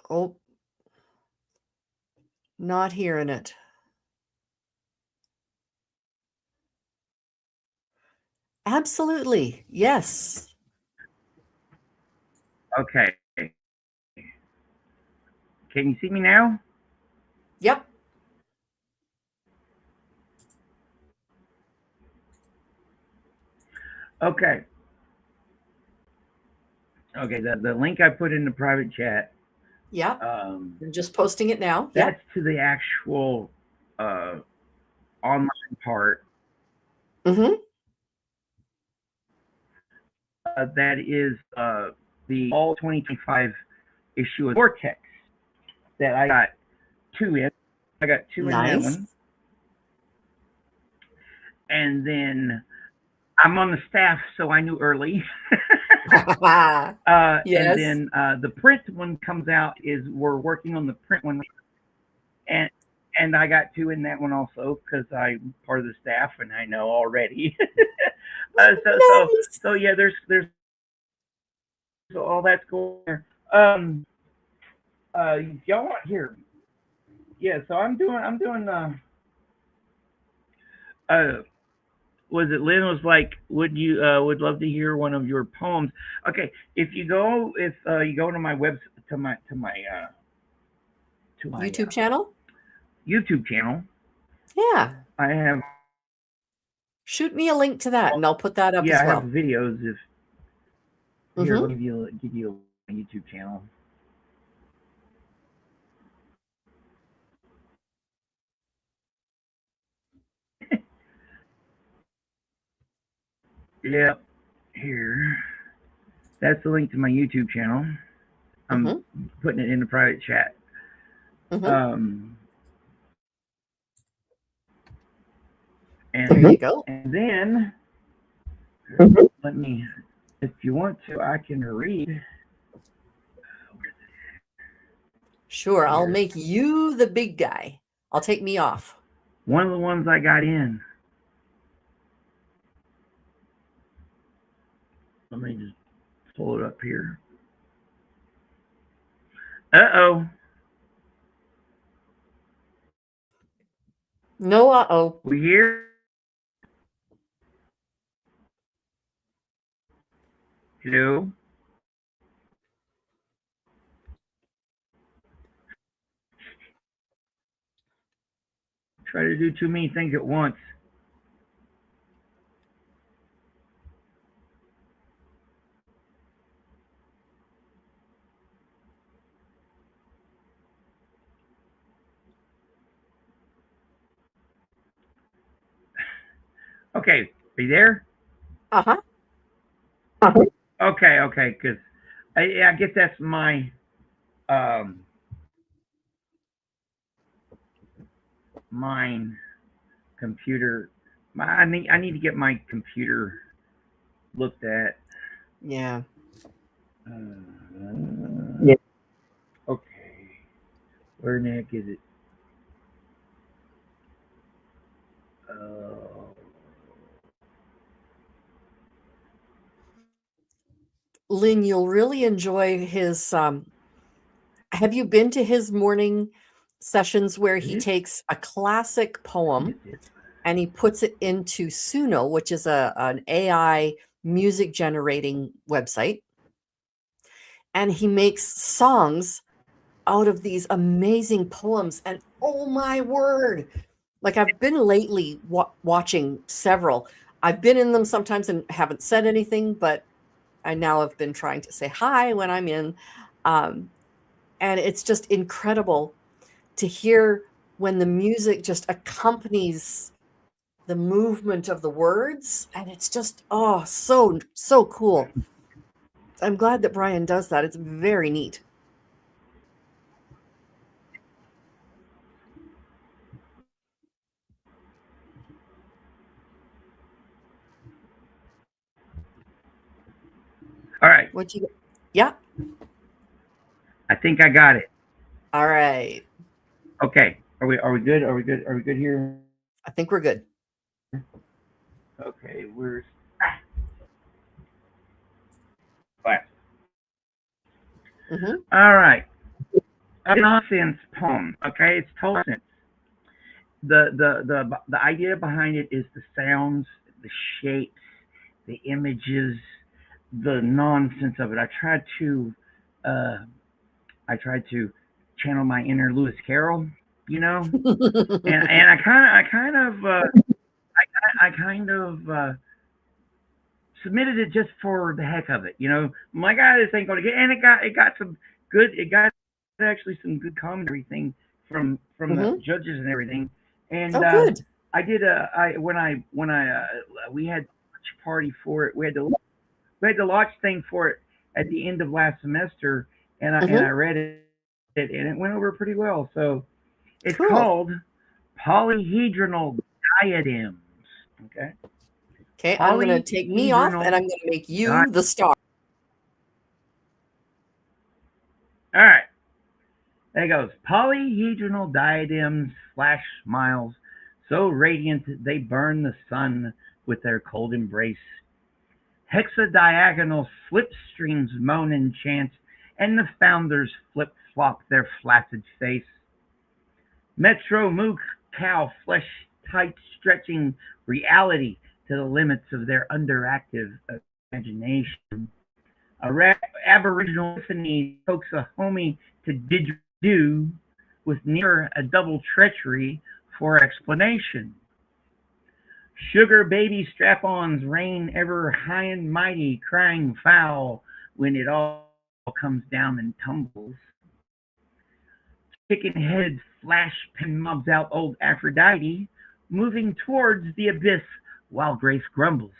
Oh, not hearing it. Absolutely. Yes. Okay. Can you see me now? Yep. Okay. Okay. The link I put in the private chat. Yep. Um, I'm just posting it now. that's Yep. to the actual online part. Mm-hmm. That is the all 2025 issue of Vortex that I got two in. I got two in that Nice. one. And then I'm on the staff, so I knew early. Yes. And then the print one comes out. We're working on the print one, and I got two in that one also because I'm part of the staff and I know already. Nice. So yeah, there's all that's going there. Y'all want here? Yeah, so I'm doing was it Lynn was like, would you would love to hear one of your poems? Okay, if you go to my web to my YouTube channel? YouTube channel, Yeah. I have Shoot me a link to that and I'll put that up I as have well. videos. If here, Mm-hmm. let me give you a YouTube channel. Yep, here. That's the link to my YouTube channel. I'm Mm-hmm. putting it in the private chat. Mm-hmm. And There you go. And then let me, if you want to, I can read. Sure. I'll Here. make you the big guy. I'll take me off. One of the ones I got in. Let me just pull it up here. Uh-oh. No, uh-oh. We here? Hello? Try to do too many things at once. Okay, are you there? Uh-huh. Okay, because I guess that's my mine computer. I need to get my computer looked at. Yeah. Yeah. Okay. Where the heck is it? Lynn, you'll really enjoy his have you been to his morning sessions where he takes a classic poem and he puts it into Suno, which is an AI music generating website, and he makes songs out of these amazing poems. And oh my word, like I've been lately watching several. I've been in them sometimes and haven't said anything, but I now have been trying to say hi when I'm in. Um, and it's just incredible to hear when the music just accompanies the movement of the words. And it's just, oh, so, so cool. I'm glad that Bryan does that. It's very neat. All right. What you, yeah. I think I got it. All right. Okay. Are we good? Are we good? Are we good here? I think we're good. Okay. Where's class? Hmm. All right. A nonsense poem. Okay, it's total sense. The idea behind it is the sounds, the shapes, the images, the nonsense of it. Uh, I tried to channel my inner Lewis Carroll, you know, and I kind of submitted it just for the heck of it, you know. My God, this ain't gonna get, and it got some good, it got actually some good commentary thing from the Hmm. judges and everything, and Oh, good. I did a I when I we had a watch party for it. We had the launch thing for it at the end of last semester, and I Hmm. read it and it went over pretty well. So it's Cool. called polyhedral diadems. Okay, Okay, I'm going to take me off and I'm polyhedral. going to make you the star. All right, there it goes. Polyhedral diadems flash smiles, so radiant they burn the sun with their cold embrace. Hexadiagonal slipstreams moan and chant, and the founders flip-flop their flaccid face. Metro Mook cow flesh tight stretching reality to the limits of their underactive imagination. Aboriginal Tiffany coax a homie to didgeridoo with near a double treachery for explanation. Sugar baby strap-ons reign ever high and mighty, crying foul when it all comes down and tumbles. Chicken heads flash pen mobs out old Aphrodite, moving towards the abyss while Grace grumbles.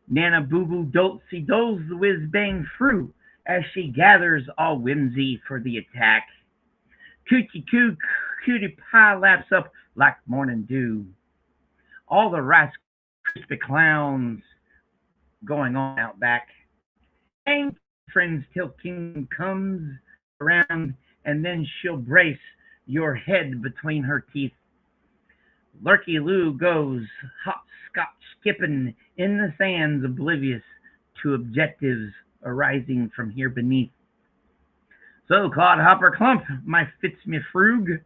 Nana Boo Boo Doltsy doles the whiz bang through as she gathers all whimsy for the attack. Cootie coo cutie pie laps up like morning dew. All the Rice Krispie clowns going on out back. Hang friends till King comes around, and then she'll brace your head between her teeth. Lurky Lou goes hopscotch skipping in the sands, oblivious to objectives arising from here beneath. So Clodhopper Clump, my Fitzmifrug,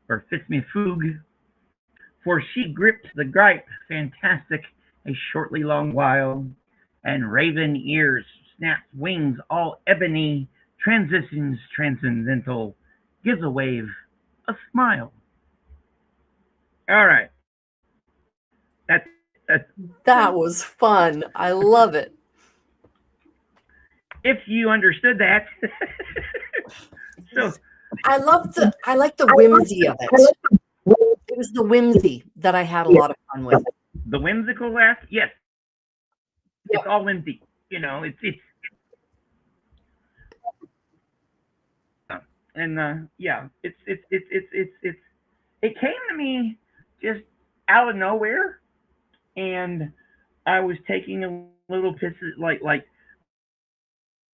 or Fitzmifug, for she gripped the gripe, fantastic, a shortly long while, and raven ears, snapped wings, all ebony, transitions transcendental, gives a wave, a smile. All right, that's That was fun. I love it. if you understood that. So I like the whimsy of it. It was the whimsy that I had a lot of fun with. the whimsical laugh, yes, Yep. it's all whimsy. You know, it's and yeah, it's it came to me just out of nowhere, and I was taking a little piss like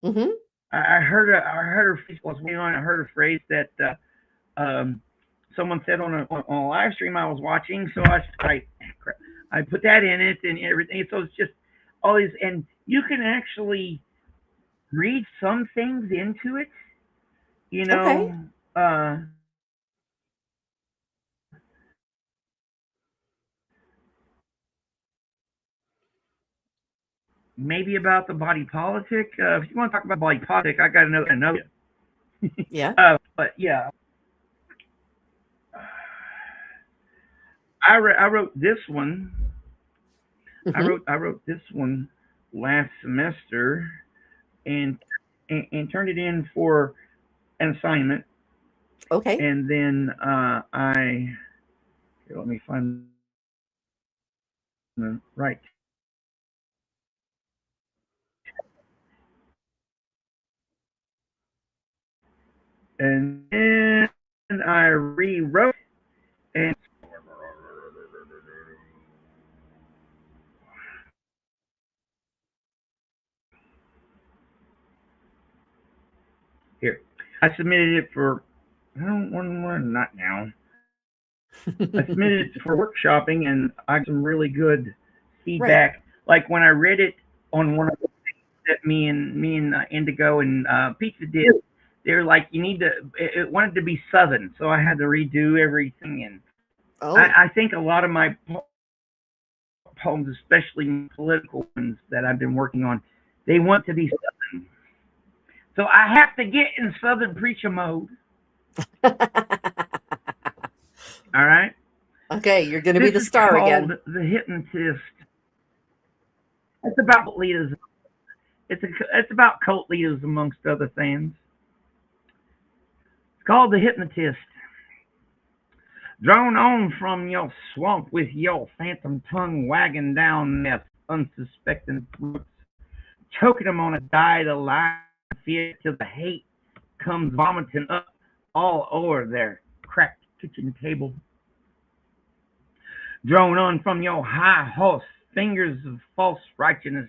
Hmm. I heard a phrase. I was waiting on. I heard a phrase that um, someone said on a live stream I was watching. So I put that in it and everything. So it's just all these, and you can actually read some things into it. You Okay. know, uh, maybe about the body politic. If you want to talk about body politic, I got to know you. Yeah. But yeah, I wrote this one. Hmm. I wrote this one last semester and and turned it in for an assignment. Okay. And then I here, let me find the right. And then I rewrote and here I submitted it for I don't want not now. I submitted it for workshopping and I got some really good Right. feedback. Like when I read it on one of the that me and Indigo and Pizza did, they were like, you need to. It wanted to be Southern, so I had to redo everything. And Oh, I think a lot of my poems, especially political ones that I've been working on, they want to be Southern. So I have to get in Southern preacher mode. All right. okay. You're going to be This the is star called again. The Hypnotist. It's about cult leaders. It's about cult leaders amongst other things. It's called The Hypnotist. Drone on from your swamp with your phantom tongue wagging down their unsuspecting throats, choking them on a diet of lie and fear till the hate comes vomiting up all over their cracked kitchen table. Drone on from your high horse, fingers of false righteousness,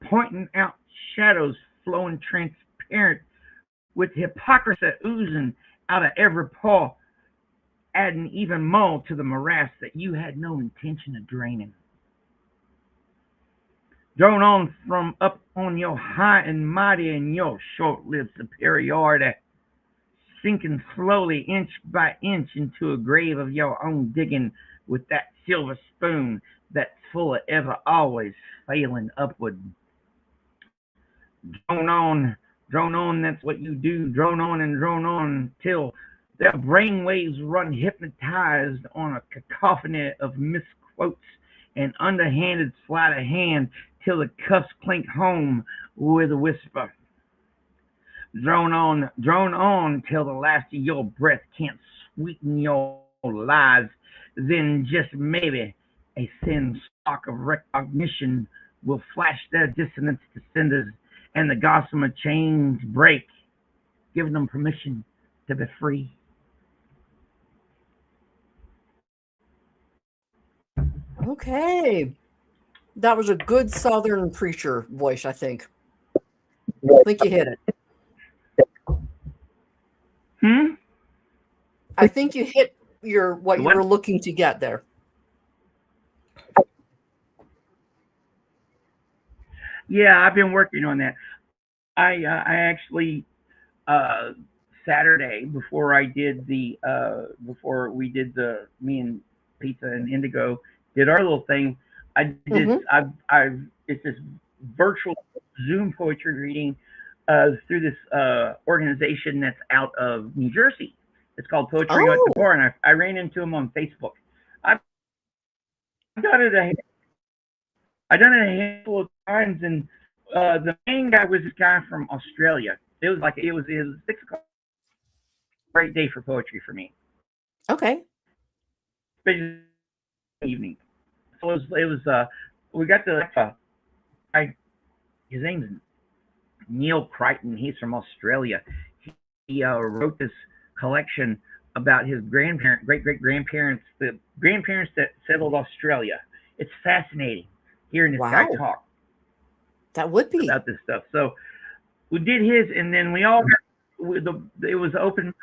pointing out shadows flowing transparent with hypocrisy oozing out of every pore, adding even more to the morass that you had no intention of draining. Drone on from up on your high and mighty and your short-lived superiority, sinking slowly inch by inch into a grave of your own digging with that silver spoon that's full of ever always failing upward. Drone on, drone on, that's what you do. Drone on till their brainwaves run hypnotized on a cacophony of misquotes and underhanded sleight of hand till the cuffs clink home with a whisper. Drone on till the last of your breath can't sweeten your lies. Then just maybe a thin spark of recognition will flash their dissonance to cinders and the gossamer chains break, giving them permission to be free. Okay. That was a good Southern preacher voice, I think. I think you hit it. Hmm? I think you hit what you What? were looking to get there. Yeah, I've been working on that. I actually uh, Saturday before we did the me and Pizza and Indigo did our little thing. I did Hmm. I've it's this virtual Zoom poetry reading through this organization that's out of New Jersey. It's called Poetry at the Oh, Bar, and I ran into him on Facebook. I've done it a I done it a handful of times, and the main guy was this guy from Australia. It was 6 o'clock, great day for poetry for me, okay. especially evening. So it was we got the I, his name's Neil Crichton. He's from Australia. He wrote this collection about his great grandparents, the grandparents that settled Australia. It's fascinating hearing this guy Wow. talk That would be. about this stuff. So we did his, and then we all it was open.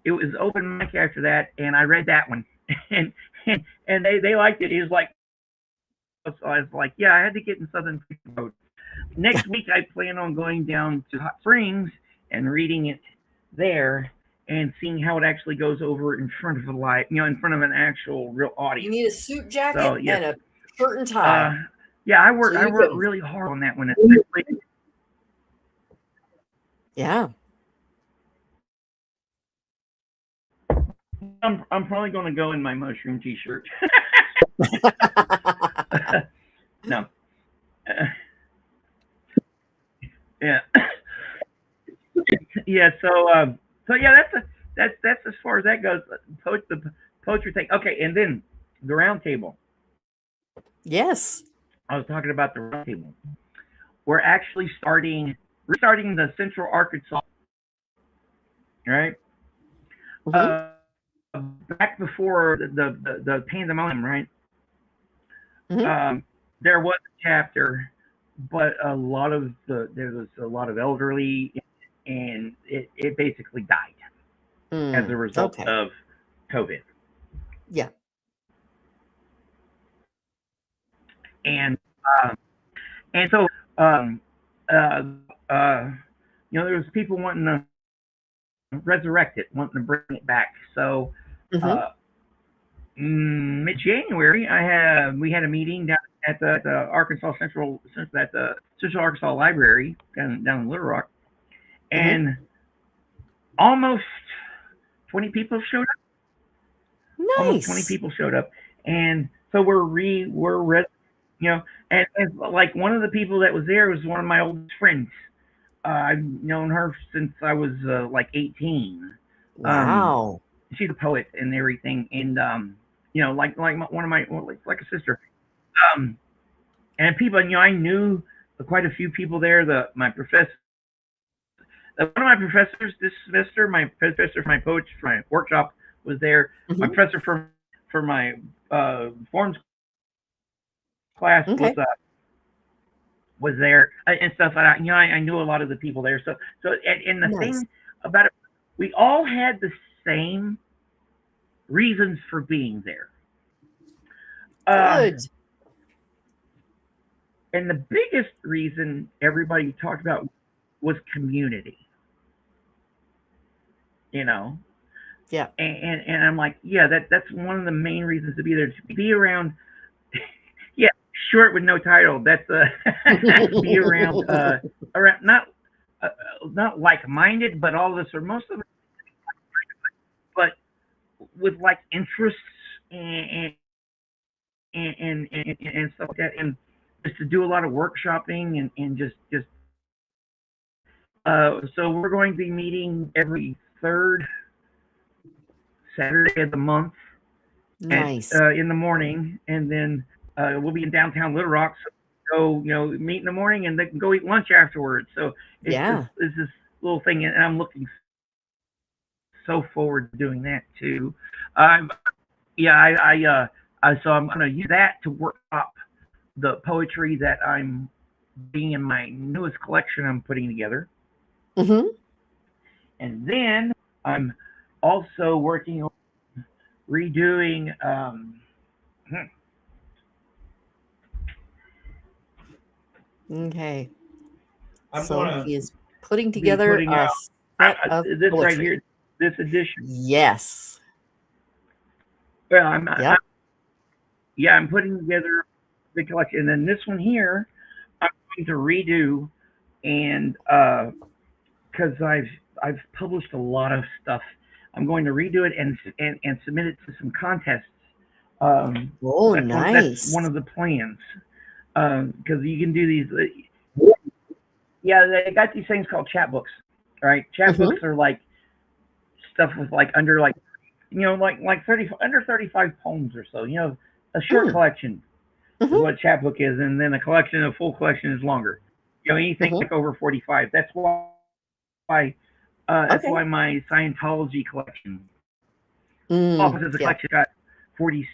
It was open mic after that, and I read that one, and and they liked it. He was like, so I was like, yeah, I had to get in Southern mode. Next week, I plan on going down to Hot Springs and reading it there and seeing how it actually goes over in front of in front of an actual real You audience. need a suit So jacket yes, and a shirt and uh, tie. yeah, So I you worked can, really hard on that one. Especially, yeah. I'm probably going to go in my mushroom t-shirt. No. Uh, yeah. Yeah. So yeah, that's as far as that goes. The poetry thing. Okay, and then the round table. Yes. I was talking about the round table. We're actually restarting the Central Arkansas, right? Hmm. Uh, Back before the pandemonium, right? Hmm. Um, there was a chapter, but there was a lot of elderly, and it basically died as a result Okay. of COVID. Yeah. And um, and so um, uh, uh, there was people wanting to resurrect it, wanting to bring it back. So Hmm. uh, mid January, we had a meeting down at the at the Central Arkansas Library down in Little Rock, Hmm. and almost 20 people showed up. Almost 20 Nice. people showed up, and so you know, and like one of the people that was there was one of my oldest friends. I've known her since I was like 18. Um, Wow. she's a poet and everything, and one of my like a sister. Um, and people, I knew quite a few people there. My professor, one of my professors this semester, my professor for my poetry for my workshop was there. My Hmm. professor for my forms class Okay. was there and stuff like that. I knew a lot of the people there. And the Nice. thing about it, we all had the same reasons for being there. Uh, Good. and the biggest reason everybody talked about was community, you know. Yeah. And I'm like, yeah, that's one of the main reasons to be there, to be around. Yeah, short with no title. That's be around uh, not like minded, but all of us, or most of us, but with like interests and stuff like that, and just to do a lot of workshopping and just so we're going to be meeting every third Saturday of the month at Nice. in the morning, and then we'll be in downtown Little Rock. So go, meet in the morning, and then go eat lunch afterwards. So Yeah. it's this little thing, and I'm looking so forward to doing that too. Um, yeah, so I'm going to use that to work up the poetry that I'm being in my newest collection I'm putting together, Hmm. and then I'm also working on redoing. Okay. I'm So going he is putting to be together putting a out set of this right poetry. here, this edition. Yes. Well, Yep. yeah, I'm putting together the collection, and then this one here, I'm going to redo, and because I've published a lot of stuff, I'm going to redo it and submit it to some contests. Oh, That's one nice. of the plans, because you can do these. Yeah, they got these things called chapbooks, right? Hmm. Chapbooks are like stuff with like under like like 30 under 35 poems or so. A short Mm. collection is Hmm. what chapbook is, and then a full collection is longer. Anything Hmm. like over 45. That's Okay. why my Scientology collection, Mm. because the Yeah. collection got 40.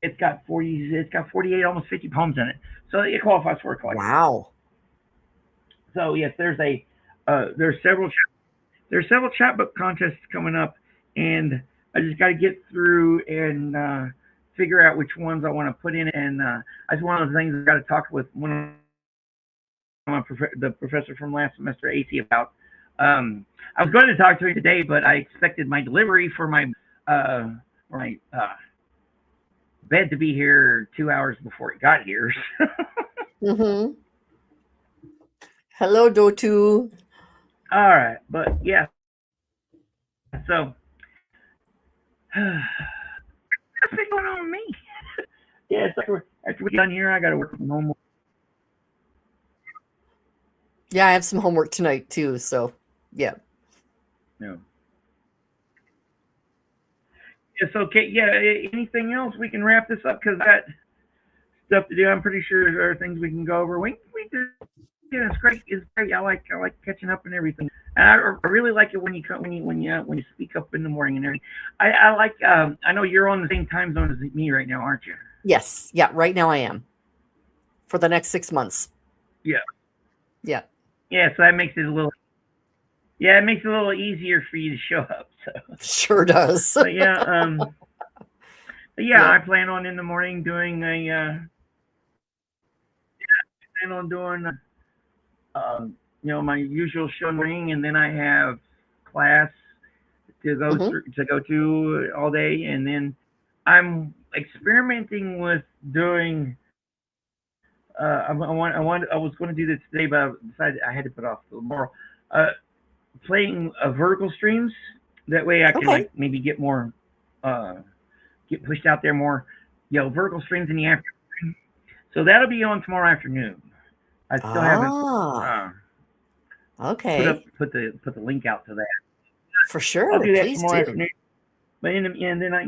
It's got 48, almost 50 poems in it, so it qualifies for a collection. Wow. So yes, there's several chapbook contests coming up, and I just got to get through and figure out which ones I want to put in. And that's one of the things I got to talk with one of the professor from last semester, AC, about. I was going to talk to him today, but I expected my delivery uh, for my bed to be here 2 hours before it got here. Hmm. Hello, Dotu. All right, but yeah, so what's been going on with me? Yeah, after we're done here, I got to work from home. Yeah, I have some homework tonight too. So, yeah. No. It's okay. Yeah. Anything else? We can wrap this up because that stuff to do. I'm pretty sure there are things we can go over. We do. Yeah, it's great. It's great. I like catching up and everything. And I really like it when you come when you speak up in the morning and everything. I like. I know you're on the same time zone as me right now, aren't you? Yes. Yeah. Right now I am. For the next 6 months. Yeah. Yeah. Yeah. So that makes it a little. Yeah, it makes it a little easier for you to show up. So. Sure does. But yeah. Yeah. I plan on in the morning doing a. I plan on doing. My usual show ring, and then I have class to go to all day, and then I'm experimenting with doing. I was going to do this today, but I decided I had to put off tomorrow. Playing vertical streams. That way, I can maybe get more, get pushed out there more. Vertical streams in the afternoon. So that'll be on tomorrow afternoon. I still haven't. Put the link out to that. For sure. I'll do that tomorrow afternoon. But then I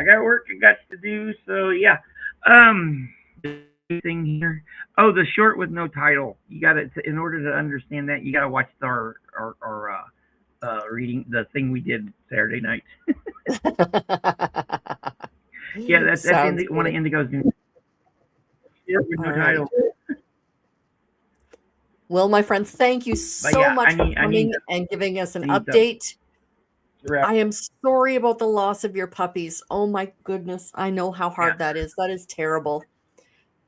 got work I got to do. So yeah. Thing here. Oh, the short with no title. You got to, in order to understand that, you got to watch our reading the thing we did Saturday night. Yeah, that's one of Indigo's new. Yeah, with no title. Well, my friend, thank you so much for coming and giving us an update. I am sorry about the loss of your puppies. Oh my goodness. I know how hard that is. That is terrible.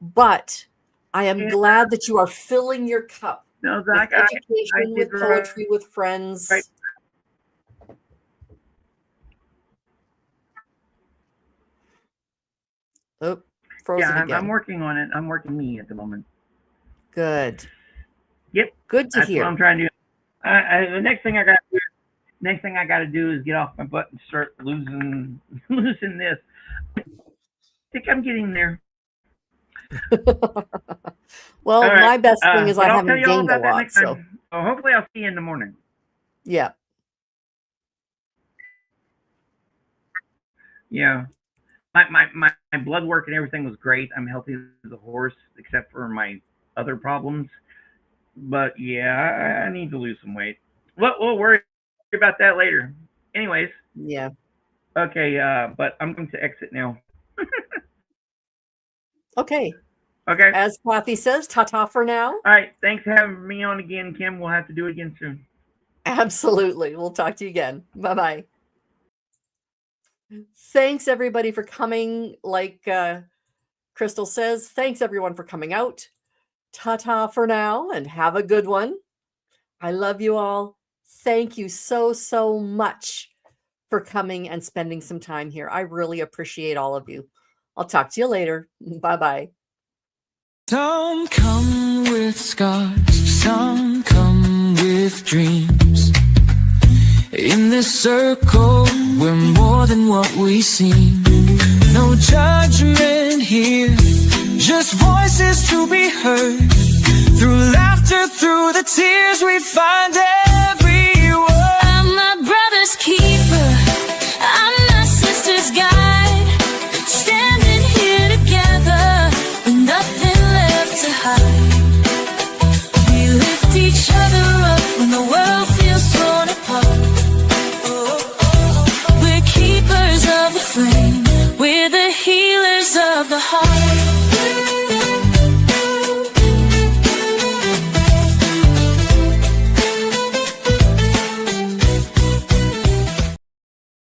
But I am glad that you are filling your cup with education, with poetry, with friends. Right. Oh, frozen again. I'm working on it. I'm working me at the moment. Good. Yep. Good to hear. That's what I'm trying to do. The next thing I got to do is get off my butt and start losing this. I think I'm getting there. Well, my best thing is I haven't gained a lot. So hopefully I'll see you in the morning. Yeah. Yeah. My blood work and everything was great. I'm healthy as a horse, except for my other problems. But yeah, I need to lose some weight. We'll worry about that later. Anyways. Yeah. Okay. But I'm going to exit now. Okay. Okay. As Kathy says, ta-ta for now. All right. Thanks for having me on again, Kim. We'll have to do it again soon. Absolutely. We'll talk to you again. Bye-bye. Thanks, everybody, for coming. Like Crystal says, thanks, everyone, for coming out. Ta-ta for now, and have a good one. I love you all. Thank you so, so much for coming and spending some time here. I really appreciate all of you. I'll talk to you later. Bye-bye. Some come with scars, some come with dreams. In this circle, we're more than what we seem. No judgment here, just voices to be heard. Through laughter, through the tears, we find every word. I'm my brother's keeper, I'm my sister's guide. Standing here together, with nothing left to hide. We lift each other up when the world feels torn apart. We're keepers of the flame, we're the healers of the heart.